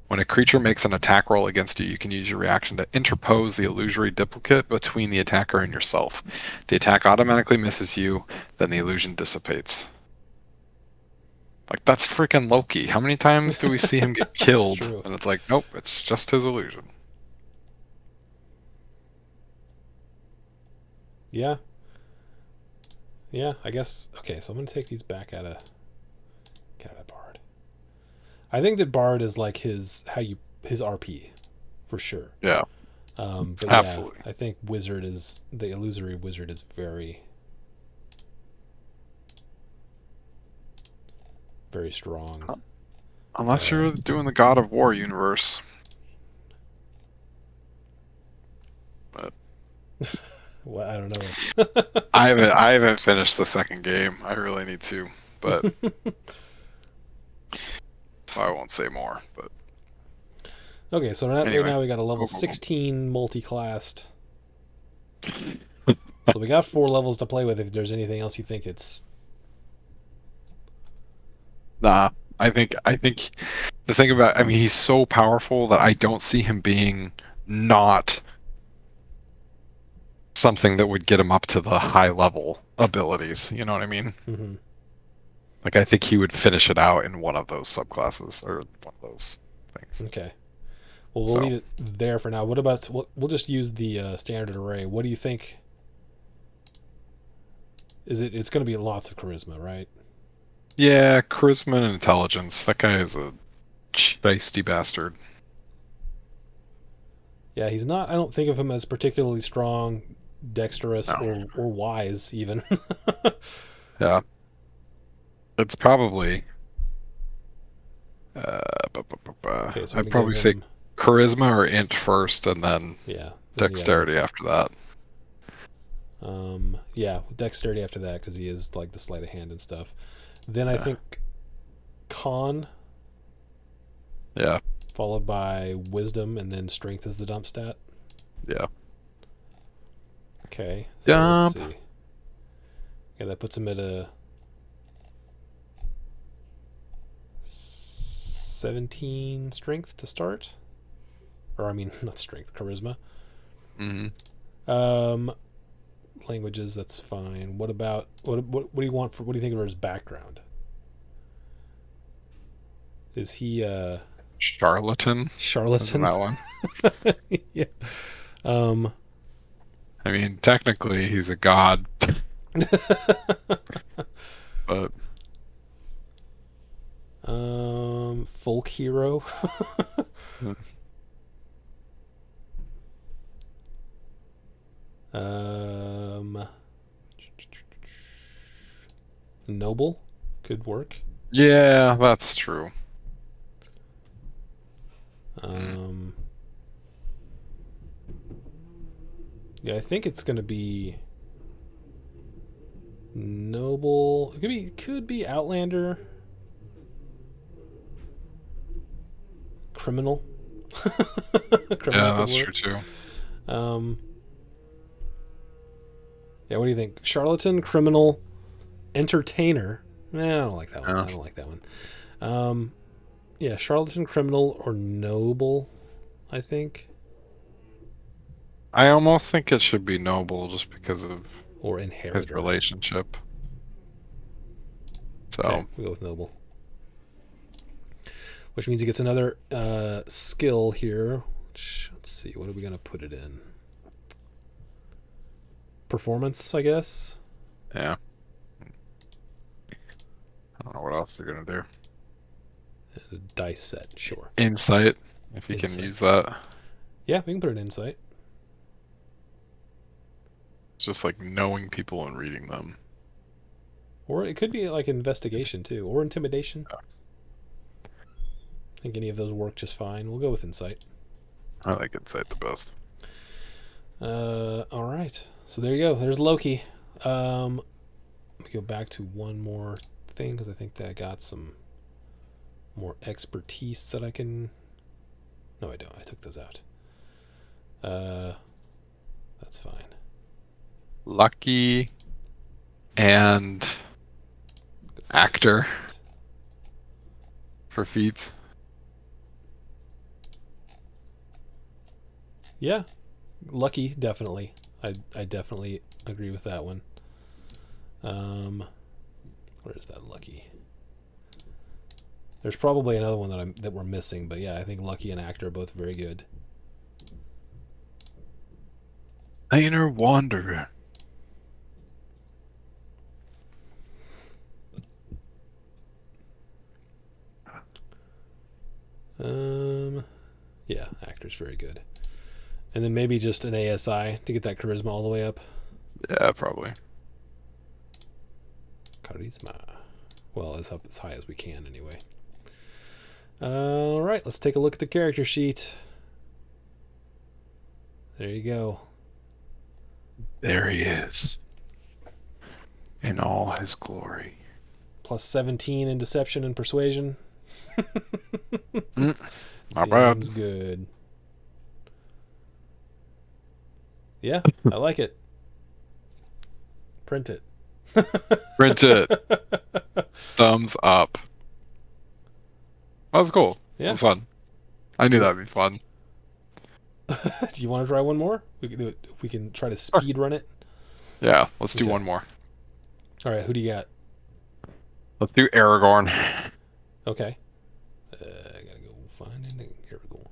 When a creature makes an attack roll against you, you can use your reaction to interpose the illusory duplicate between the attacker and yourself. The attack automatically misses you, then the illusion dissipates. Like, that's freaking Loki. How many times do we see him get killed? And it's like, nope, it's just his illusion. Yeah. Yeah, I guess. Okay, so I'm going to take these back out of Bard. I think that Bard is like his RP, for sure. Yeah. But absolutely. Yeah, I think Wizard is the illusory wizard is very, very strong. Unless you're doing the God of War universe. But well, I don't know. I haven't finished the 2nd game. I really need to, but so I won't say more. But okay, so right anyway, now we got a level 16 multi-classed So we got 4 levels to play with. If there's anything else you think it's Nah, I think the thing about, I mean, he's so powerful that I don't see him being not something that would get him up to the high level abilities. You know what I mean? mm-hmm. Like, I think he would finish it out in one of those subclasses or one of those things. Okay. Well, we'll So, leave it there for now. What about we'll just use the standard array? What do you think? Is it? It's going to be lots of charisma, right? yeah, charisma and intelligence. That guy is a feisty bastard. Yeah, he's not. I don't think of him as particularly strong, dexterous, No. or wise even. Yeah. It's probably. Okay, so we're I'd gonna give probably say him. charisma or int first, and then Yeah. Then the other. dexterity after that. Yeah, dexterity after that because he is like the sleight of hand and stuff. Then I Yeah. think con Yeah. followed by wisdom and then strength is the dump stat. Yeah. Okay, so let's Dump. see. Yeah, that puts him at a 17 strength to start. Or I mean, not strength, charisma. Hmm. Um, languages, that's fine. What about what do you want for? What do you think of his background? Is he Charlatan. Isn't charlatan? that one? Yeah. Um, I mean, technically he's a god, but folk hero. uh, um, noble could work. yeah, that's true. Um, yeah, I think it's gonna be noble. It could be outlander, criminal. Criminal Yeah, could that's true work. too. Um, yeah, what do you think? Charlatan, criminal, entertainer. I don't like that one. Yeah. I don't like that one. Um, yeah, charlatan, criminal, or noble. I think, I almost think it should be noble just because of or his inheritor. relationship. So, Okay, we go with noble. Which means he gets another skill here. Let's see, what are we gonna put it in? Performance, I guess. yeah. I don't know what else you're gonna do. A dice set, sure. Insight, if you can Insight. use that. Yeah, we can put an insight. It's just like knowing people and reading them. Or it could be like investigation too, or intimidation. Yeah. I think any of those work just fine. We'll go with insight. I like insight the best. All right. So there you go. There's Loki. Let me go back to one more thing because I think that I got some more expertise that I can. No, I don't. I took those out. That's fine. Lucky and actor for feats. Yeah, lucky definitely. I definitely agree with that one. Where is that lucky? There's probably another one that we're missing, but yeah, I think lucky and actor are both very good. Inner Wanderer. Yeah, actor's very good. And then maybe just an ASI to get that charisma all the way up. Yeah, probably. Charisma. Well, as up as high as we can anyway. All right, let's take a look at the character sheet. There you go. There he is. In all his glory. Plus 17 in deception and persuasion. Not bad. Seems good. Yeah, I like it. Print it. Print it. Thumbs up. That was cool. That Yeah. was fun. I knew that'd be fun. Do you want to try one more? We can do it. We can try to Sure. speed run it. Yeah, let's do Okay. one more. All right. Who do you got? Let's do Aragorn. Okay. I gotta go find Aragorn.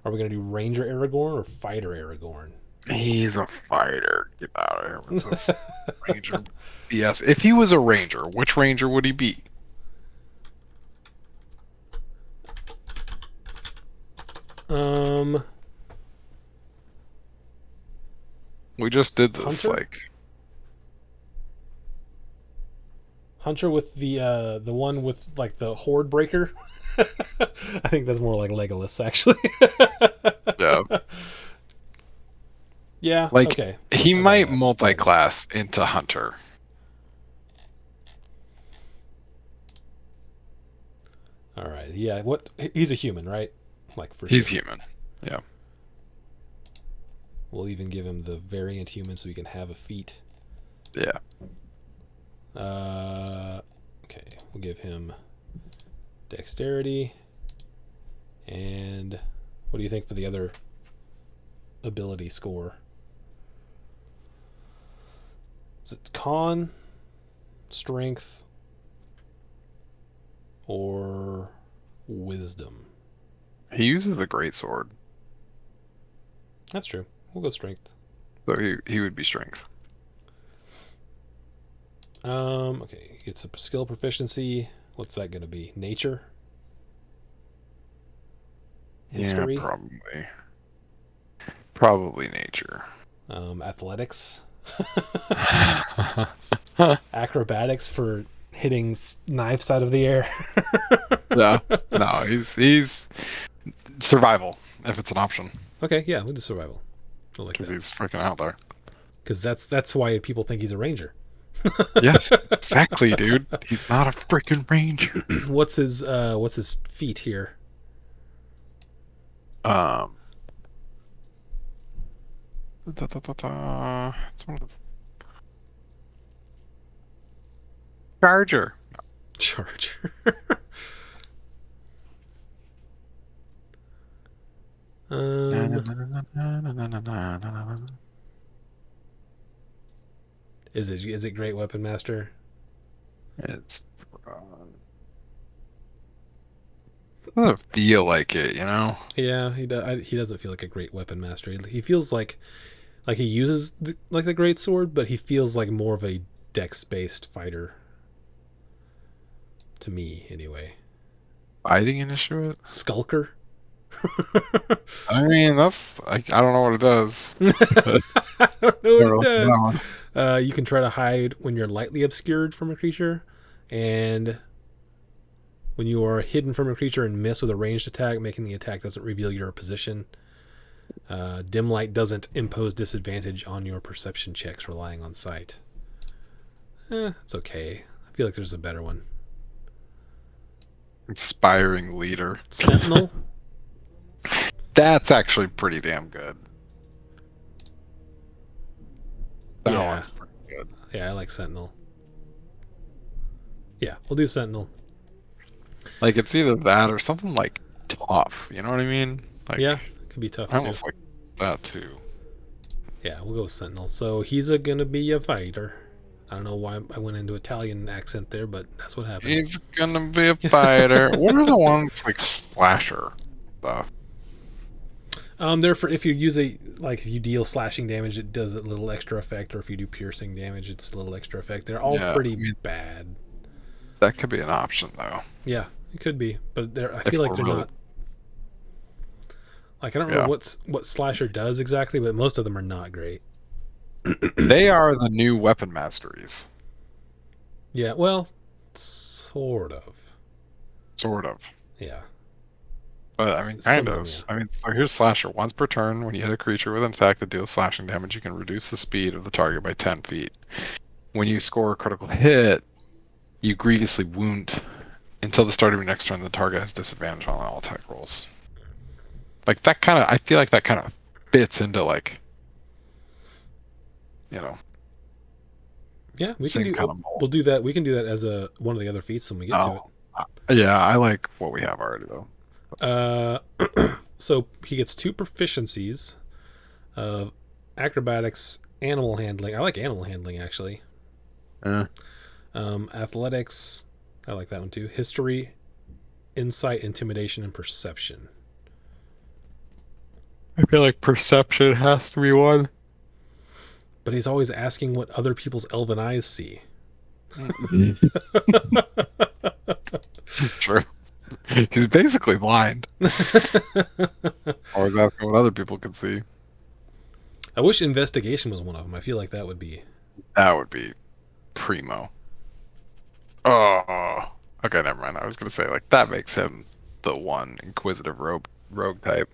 Are we gonna do Ranger Aragorn or Fighter Aragorn? He's a fighter. Get out of here with this ranger. Yes, if he was a ranger, which ranger would he be? Um, We just did this, Hunter? like, Hunter with the one with like the horde breaker. I think that's more like Legolas, actually. yeah, Yeah. like Okay. he I'll buy might that. multi-class into hunter. All right. Yeah. What? He's a human, right? Like for He's sure. human. Yeah, We'll even give him the variant human so he can have a feat. yeah. Okay. We'll give him dexterity. And what do you think for the other ability score? Is it con, strength, or wisdom? He uses a great sword, That's true. We'll go strength. so he would be strength. Okay. It's a skill proficiency. What's that going to be? Nature? History? Yeah, probably nature. Athletics? Acrobatics for hitting knives out of the air? Yeah, no, he's survival if it's an option Okay, yeah, we'll do survival. I like because that. he's freaking out there. Because that's why people think he's a ranger. Yes, exactly, dude. He's not a freaking ranger. What's his feat here? It's one of the Charger. Charger. um, is it Great Weapon Master? It's doesn't feel like it, you know. Yeah, he doesn't feel like a Great Weapon Master. He feels like he uses like the great sword, but he feels like more of a dex-based fighter. To me, anyway. Fighting initiative. Skulker. I mean, I don't know what it does. I don't know what it No. does. You can try to hide when you're lightly obscured from a creature, and when you are hidden from a creature and miss with a ranged attack, making the attack doesn't reveal your position. Dim light doesn't impose disadvantage on your perception checks relying on sight. It's okay. I feel like there's a better one. Inspiring leader. Sentinel. That's actually pretty damn good. That Yeah. one's pretty good. Yeah, I like Sentinel. Yeah, we'll do Sentinel. Like it's either that or something like tough. You know what I mean? Like, Yeah, could be tough I too. almost like that too. Yeah, we'll go with Sentinel. So he's gonna be a fighter. I don't know why I went into Italian accent there, but that's what happened. He's gonna be a fighter. What are the ones like slasher stuff? They're for if you use if you deal slashing damage, it does a little extra effect, or if you do piercing damage, it's a little extra effect. They're all pretty bad. That could be an option though. Yeah, it could be, but I If feel like we're they're really- not. Like I don't remember what slasher does exactly, but most of them are not great. They are the new weapon masteries. Yeah, well, sort of. Sort of. Yeah. But I mean, Some kind of of. them, yeah. I mean, so here's slasher. Once per turn, when you hit a creature with an attack that deals slashing damage, you can reduce the speed of the target by 10 feet. When you score a critical hit, you grievously wound until the start of your next turn. The target has disadvantage on all attack rolls. Like that kind of, I feel like that kind of fits into like you know, Yeah, we can same do. kind of mold. We'll do that. We can do that as a one of the other feats when we get to it. Oh, yeah, I like what we have already though. Uh, so he gets 2 proficiencies of acrobatics, animal handling. I like animal handling actually. Eh, Athletics, I like that one too. History, insight, intimidation, and perception. I feel like perception has to be one. But he's always asking what other people's elven eyes see. True. He's basically blind. Always asking what other people can see. I wish investigation was one of them. I feel like that would be. That would be primo. Oh, okay, never mind. I was gonna say like that makes him the one inquisitive rogue type.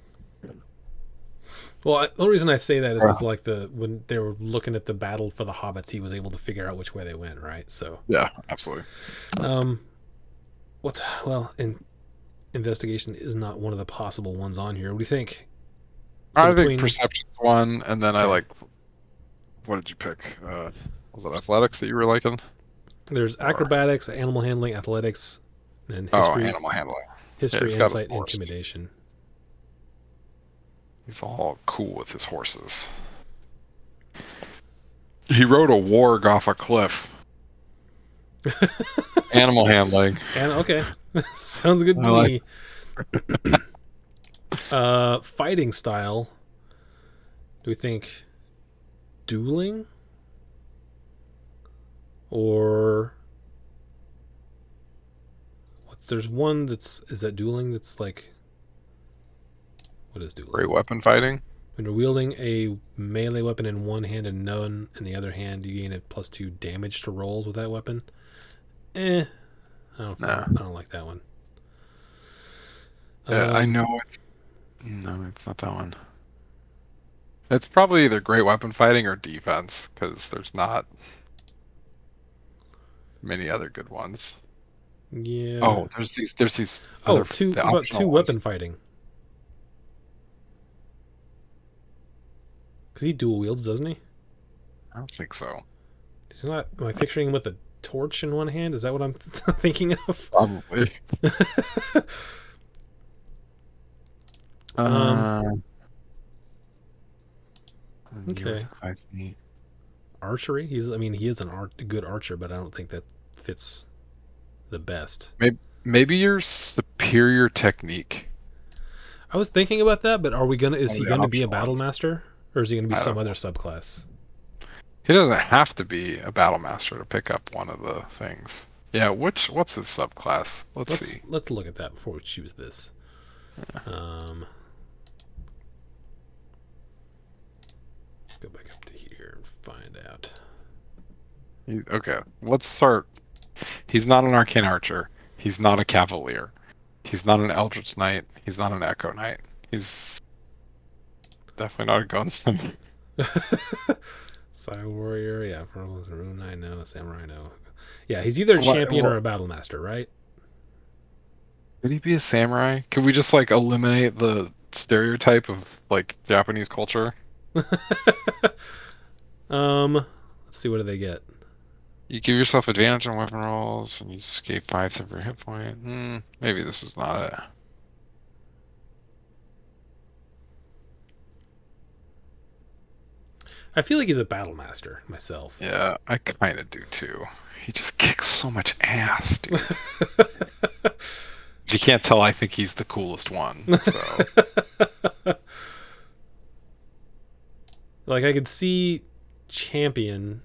Well, the reason I say that is because like when they were looking at the battle for the hobbits, he was able to figure out which way they went, right? So Yeah, absolutely. In investigation is not one of the possible ones on here. What do you think? I think perception's one, and then I Okay. like. What did you pick? Was it athletics that you were liking? There's acrobatics, animal handling, athletics, and Oh, history, animal handling. Yeah, history, he's got his insight, horse. intimidation. He's all cool with his horses. He rode a warg off a cliff. Animal handling. And okay, sounds good to me. Fighting style. Do we think dueling or there's one is that dueling that's like what is dueling? Great weapon fighting. When you're wielding a melee weapon in one hand and none in the other hand, you gain a +2 damage to rolls with that weapon. I don't like that one. I know it's not that one. It's probably either great weapon fighting or defense because there's not many other good ones. Yeah. Oh, there's these. Oh, about 2 weapon fighting. Because he dual wields, doesn't he? I don't think so. He's not. Am I picturing him with a torch in one hand? Is that what I'm thinking of? Probably. Okay. Archery. He is a good archer, but I don't think that fits the best. Maybe your superior technique. I was thinking about that, but is he gonna be a battle master? Or is he gonna be some other subclass? He doesn't have to be a battle master to pick up one of the things. Yeah, what's his subclass? Let's see. Let's look at that before we choose this. Yeah. Let's go back up to here and find out. Okay, let's start. He's not an arcane archer. He's not a cavalier. He's not an eldritch knight. He's not an echo knight. He's definitely not a gunslinger. Side warrior, yeah, from a rune knight, no, a samurai, no. Yeah, he's either a champion or a battle master, right? Could he be a samurai? Could we just like eliminate the stereotype of like Japanese culture? Let's see, what do they get? You give yourself advantage on weapon rolls, and you escape 5 of your hit point. Maybe this is not it. I feel like he's a battle master myself. Yeah, I kind of do too. He just kicks so much ass, dude. If you can't tell, I think he's the coolest one. So, like, I could see champion.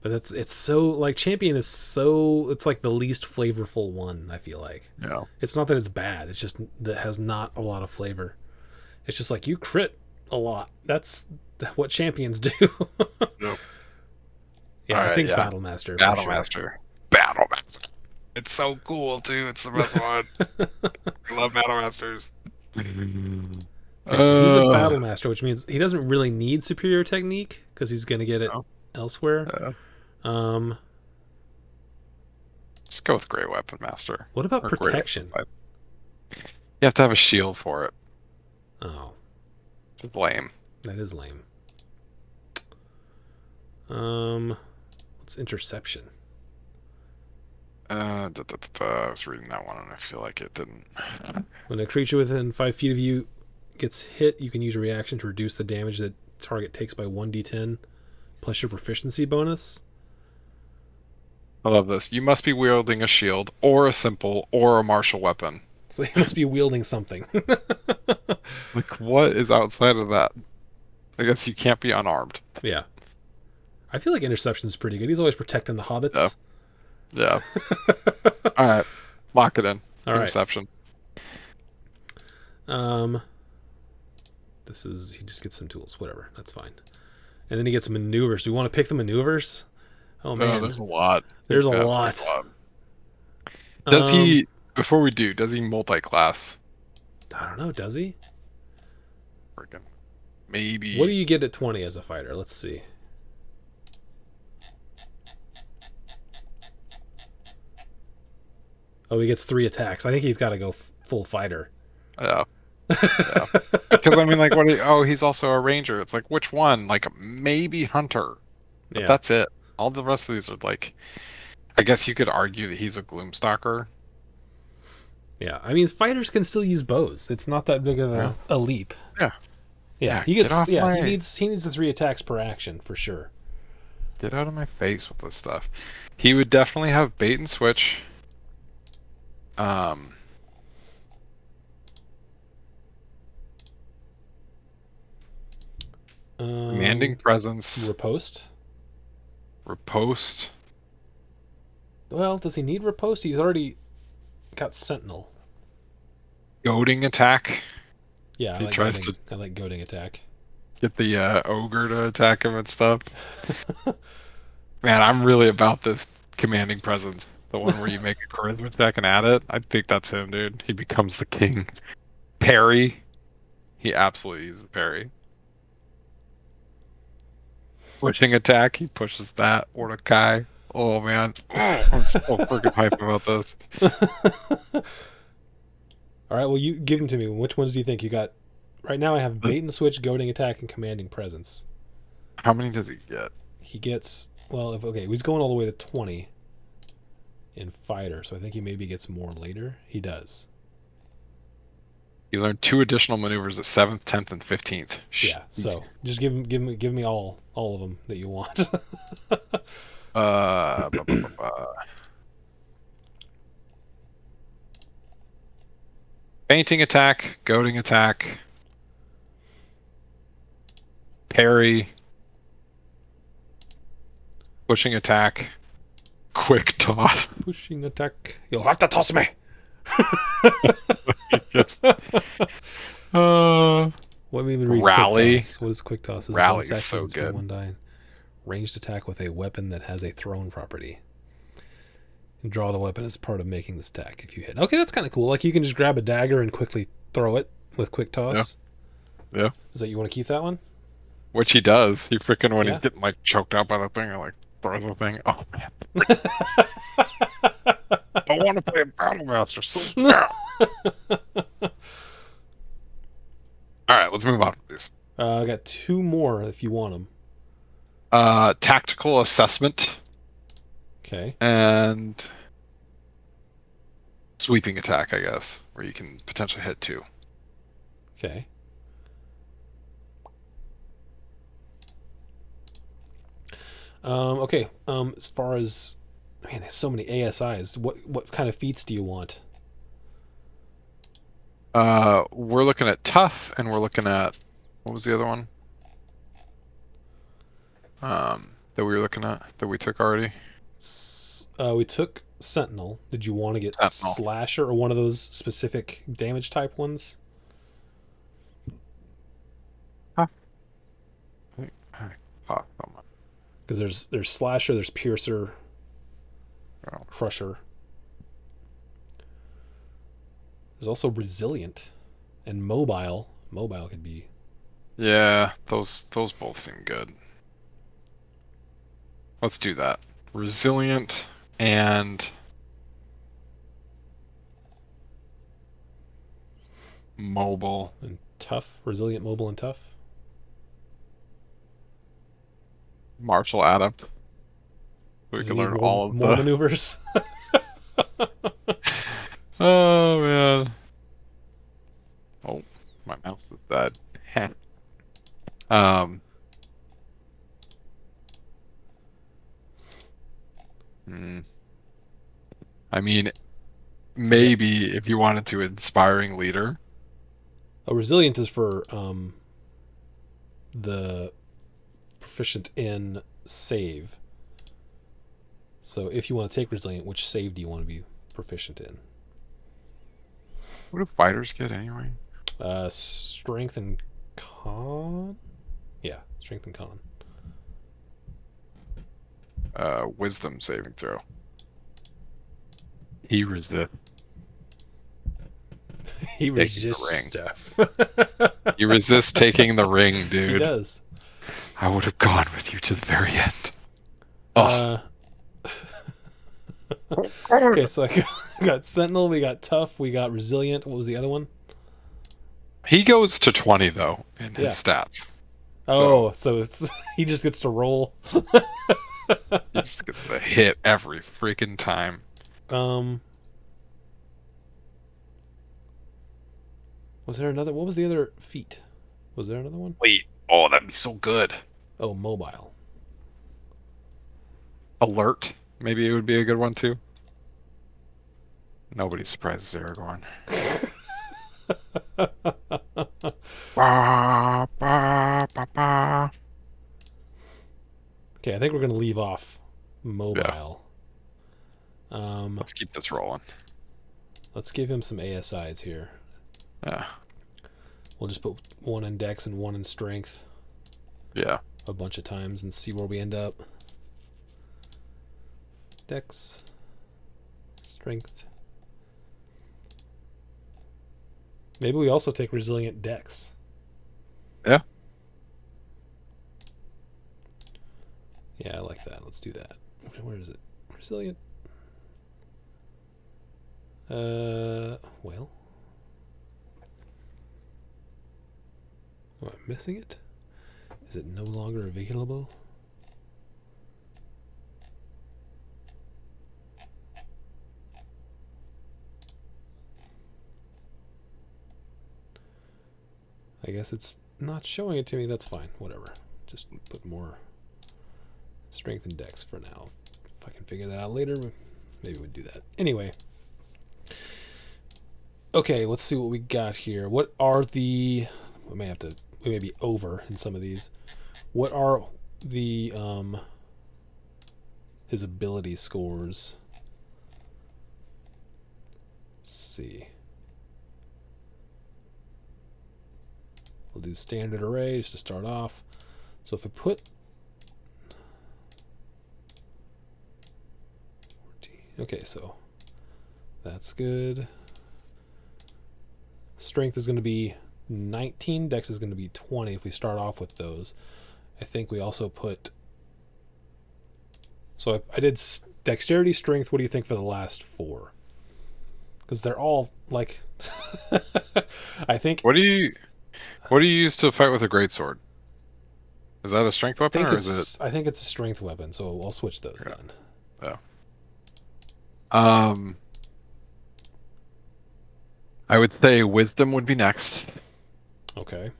But it's so like champion is so it's like the least flavorful one. I feel like it's not that it's bad. It's just that it has not a lot of flavor. It's just like you crit a lot. That's what champions do. Nope. Yeah, I think Battle Master. Battle Master. It's so cool too. It's the best one. I love Battle Masters. So he's a Battle Master, which means he doesn't really need superior technique because he's gonna get it elsewhere. Just go with Great Weapon Master. What about protection? You have to have a shield for it. Oh, Just lame. that is lame. What's interception? I was reading that one and I feel like it didn't. When a creature within 5 feet of you gets hit, you can use a reaction to reduce the damage that target takes by 1d10 plus your proficiency bonus. I love this. You must be wielding a shield or a simple or a martial weapon. So you must be wielding something. Like, what is outside of that? I guess you can't be unarmed. Yeah. I feel like interception is pretty good. He's always protecting the hobbits. Yeah. All right. Lock it in. All right. Interception. This is, he just gets some tools. Whatever. That's fine. And then he gets maneuvers. Do we want to pick the maneuvers? Oh, man. No, there's a lot. There's a lot. Does he, before we do, does he multi-class? I don't know. Does he? Freaking. Maybe. What do you get at 20 as a fighter? Let's see. Oh, he gets 3 attacks. I think he's got to go full fighter. Yeah. Yeah. Because, I mean, like, what? He's also a ranger. It's like, which one? Like, maybe hunter. But that's it. All the rest of these are like, I guess you could argue that he's a gloomstalker. Yeah, I mean, fighters can still use bows. It's not that big of a leap. Yeah. Yeah, he gets. Yeah, he needs the 3 attacks per action for sure. Get out of my face with this stuff. He would definitely have bait and switch. Commanding presence. Riposte. Riposte. Well, does he need riposte? He's already got sentinel. Goading attack. Yeah, he tries to. I like goading attack. Get the ogre to attack him and stuff. Man, I'm really about this commanding presence. The one where you make a charisma check and add it. I think that's him, dude. He becomes the king. Parry. He absolutely uses parry. Pushing attack. He pushes that. Mordecai. Oh, man. I'm so freaking hyped about this. All right, well, you give them to me. Which ones do you think you got? Right now I have bait and switch, goading attack, and commanding presence. How many does he get? He gets, well, he's going all the way to 20 in fighter, so I think he maybe gets more later. He does. You learn 2 additional maneuvers at 7th, 10th, and 15th. Yeah, so just give me all of them that you want. Fainting attack, goading attack, parry, pushing attack, quick toss. Pushing attack. You'll have to toss me. What even read rally? Quick toss? What is quick toss? Rally is so good. One die. Ranged attack with a weapon that has a thrown property. And draw the weapon as part of making this attack if you hit. Okay, that's kind of cool. Like you can just grab a dagger and quickly throw it with quick toss. Yeah. Is that you want to keep that one? Which he does. He freaking when he's getting like choked out by the thing, or like throws the thing. Oh man. I want to play a Battle Master so bad. All right, let's move on with these. I got 2 more if you want them. Tactical assessment. Okay. And sweeping attack, I guess, where you can potentially hit 2. Okay. Okay. As far as, man, there's so many ASIs. What kind of feats do you want? We're looking at tough, and we're looking at, what was the other one? That we were looking at that we took already. We took Sentinel. Did you want to get Sentinel. Slasher or one of those specific damage type ones? Because there's Slasher, there's Piercer, Crusher. There's also Resilient and Mobile. Mobile could be. Yeah, those both seem good. Let's do that. Resilient and mobile. And tough, resilient, mobile, and tough. Martial adept. We Does he can need learn all of more the. maneuvers? Oh man. Oh, my mouse is dead. Heh. um. hmm. I mean, So we got maybe if you wanted to, inspiring leader. a resilient is for the proficient in save. So if you want to take resilient, which save do you want to be proficient in? What do fighters get anyway? Strength and con. Yeah, strength and con. Wisdom saving throw. He resists He taking the resists ring. stuff. He resists taking the ring, He dude. does. I would have gone with you to the very end. Uh, okay, so I got Sentinel, we got Tough, we got Resilient. What was the other one? He goes to 20 though in his Yeah. stats. Oh, so it's he just gets to roll. He just gets a hit every freaking time. Was there another? What was the other feat? Was there another one? Wait, oh, that'd be so good. Oh, mobile. Alert, maybe it would be a good one too. Nobody's surprised Aragorn. Ba, ba, ba, ba. Okay, I think we're gonna leave off mobile. Let's keep this rolling. Let's give him some ASIs here. Yeah. We'll just put one in Dex and one in Strength Yeah. a bunch of times and see where we end up. Dex, Strength. Maybe we also take Resilient Dex. Yeah. Yeah, I like that. Let's do that. Where is it? Resilient. Well. Am I missing it? Is it no longer available? I guess it's not showing it to me. That's fine. Whatever. Just put more strength and dex for now. If I can figure that out later, maybe we'd do that. Anyway. Okay, let's see what we got here. What are the... We may be over in some of these. What are the his ability scores? Let's see. We'll do standard array just to start off. So if I put... Okay, so that's good. Strength is going to be 19. Dex is going to be 20 if we start off with those. I think we also put... So I did dexterity, strength. What do you think for the last four? Because they're all like... I think... What do you use to fight with a greatsword? Is that a strength weapon or is it? I think it's a strength weapon, so I'll switch those then. Oh. I would say wisdom would be next. Okay.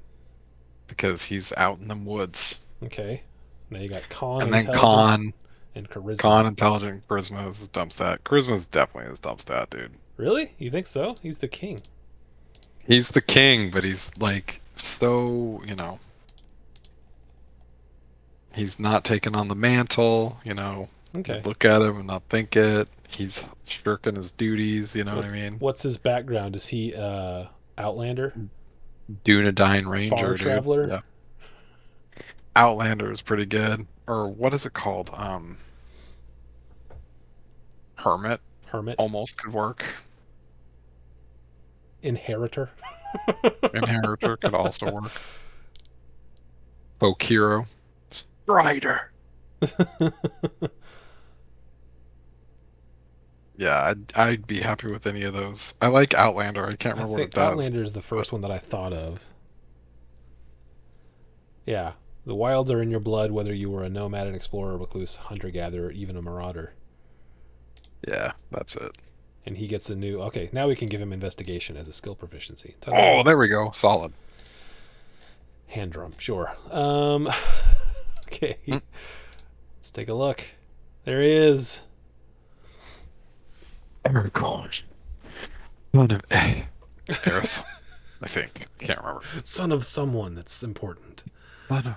Because he's out in them woods. Okay. Now you got con, and then intelligence, and charisma. Con, intelligent, charisma is dump stat. Charisma is definitely his dump stat, dude. Really? You think so? He's the king. He's the king, but he's like so, you know. He's not taking on the mantle, you know. Okay. Look at him and not think it. He's shirking his duties, you know what I mean? What's his background? Is he Outlander? Dunedain Ranger, Far Traveler? Yeah. Outlander is pretty good. Or what is it called? Hermit. Hermit. Almost could work. Inheritor. Inheritor could also work. Bokiro. Strider. Yeah, I'd be happy with any of those. I like Outlander. I can't I remember what it think does. Outlander is the But first one that I thought of. Yeah. The wilds are in your blood, whether you were a nomad, an explorer, recluse, hunter gatherer, or even a marauder. yeah, that's it. And he gets a new. Okay, now we can give him investigation as a skill proficiency. Oh, Ta-da! there we go. Solid. Hand drum, sure. Okay, Mm. let's take a look. There he is. Aragorn. Son of Aerith, I think. Can't remember. Son of someone that's important. Son of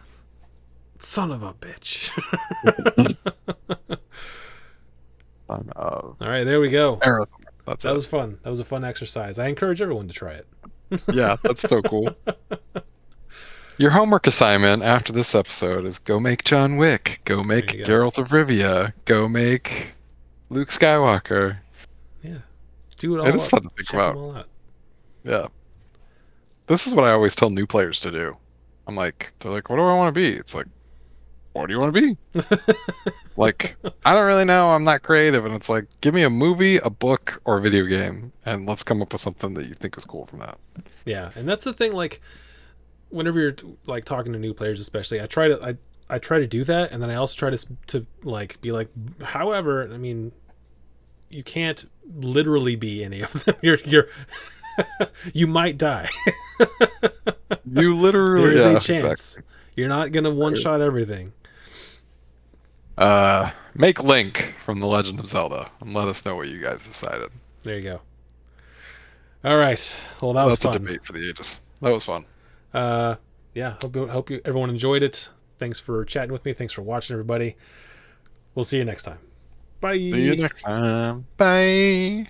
Son of a bitch. Son of All right, there we go. Aerith. That's That it. was fun. That was a fun exercise. I encourage everyone to try it. Yeah, that's so cool. Your homework assignment after this episode is go make John Wick, go There make you go. Geralt of Rivia, go make Luke Skywalker. Yeah, do it all. It is up. fun to think Check about. them all out. Yeah. This is what I always tell new players to do. I'm like, they're like, what do I want to be? It's like, what do you want to be? Like, I don't really know. I'm not creative. And it's like, give me a movie, a book, or a video game, and let's come up with something that you think is cool from that. Yeah, and that's the thing. Like, whenever you're like talking to new players, especially, I try to do that, and then I also try to like be like, however, I mean, you can't literally be any of them. You're you might die. You literally, There's yeah, a chance. exactly. You're not gonna one shot everything. Make Link from The Legend of Zelda, and let us know what you guys decided. There you go. All right. Well, that was That's a fun. debate for the ages. That was fun. Yeah. Hope you everyone enjoyed it. Thanks for chatting with me. Thanks for watching, everybody. We'll see you next time. Bye. See you next time. Bye.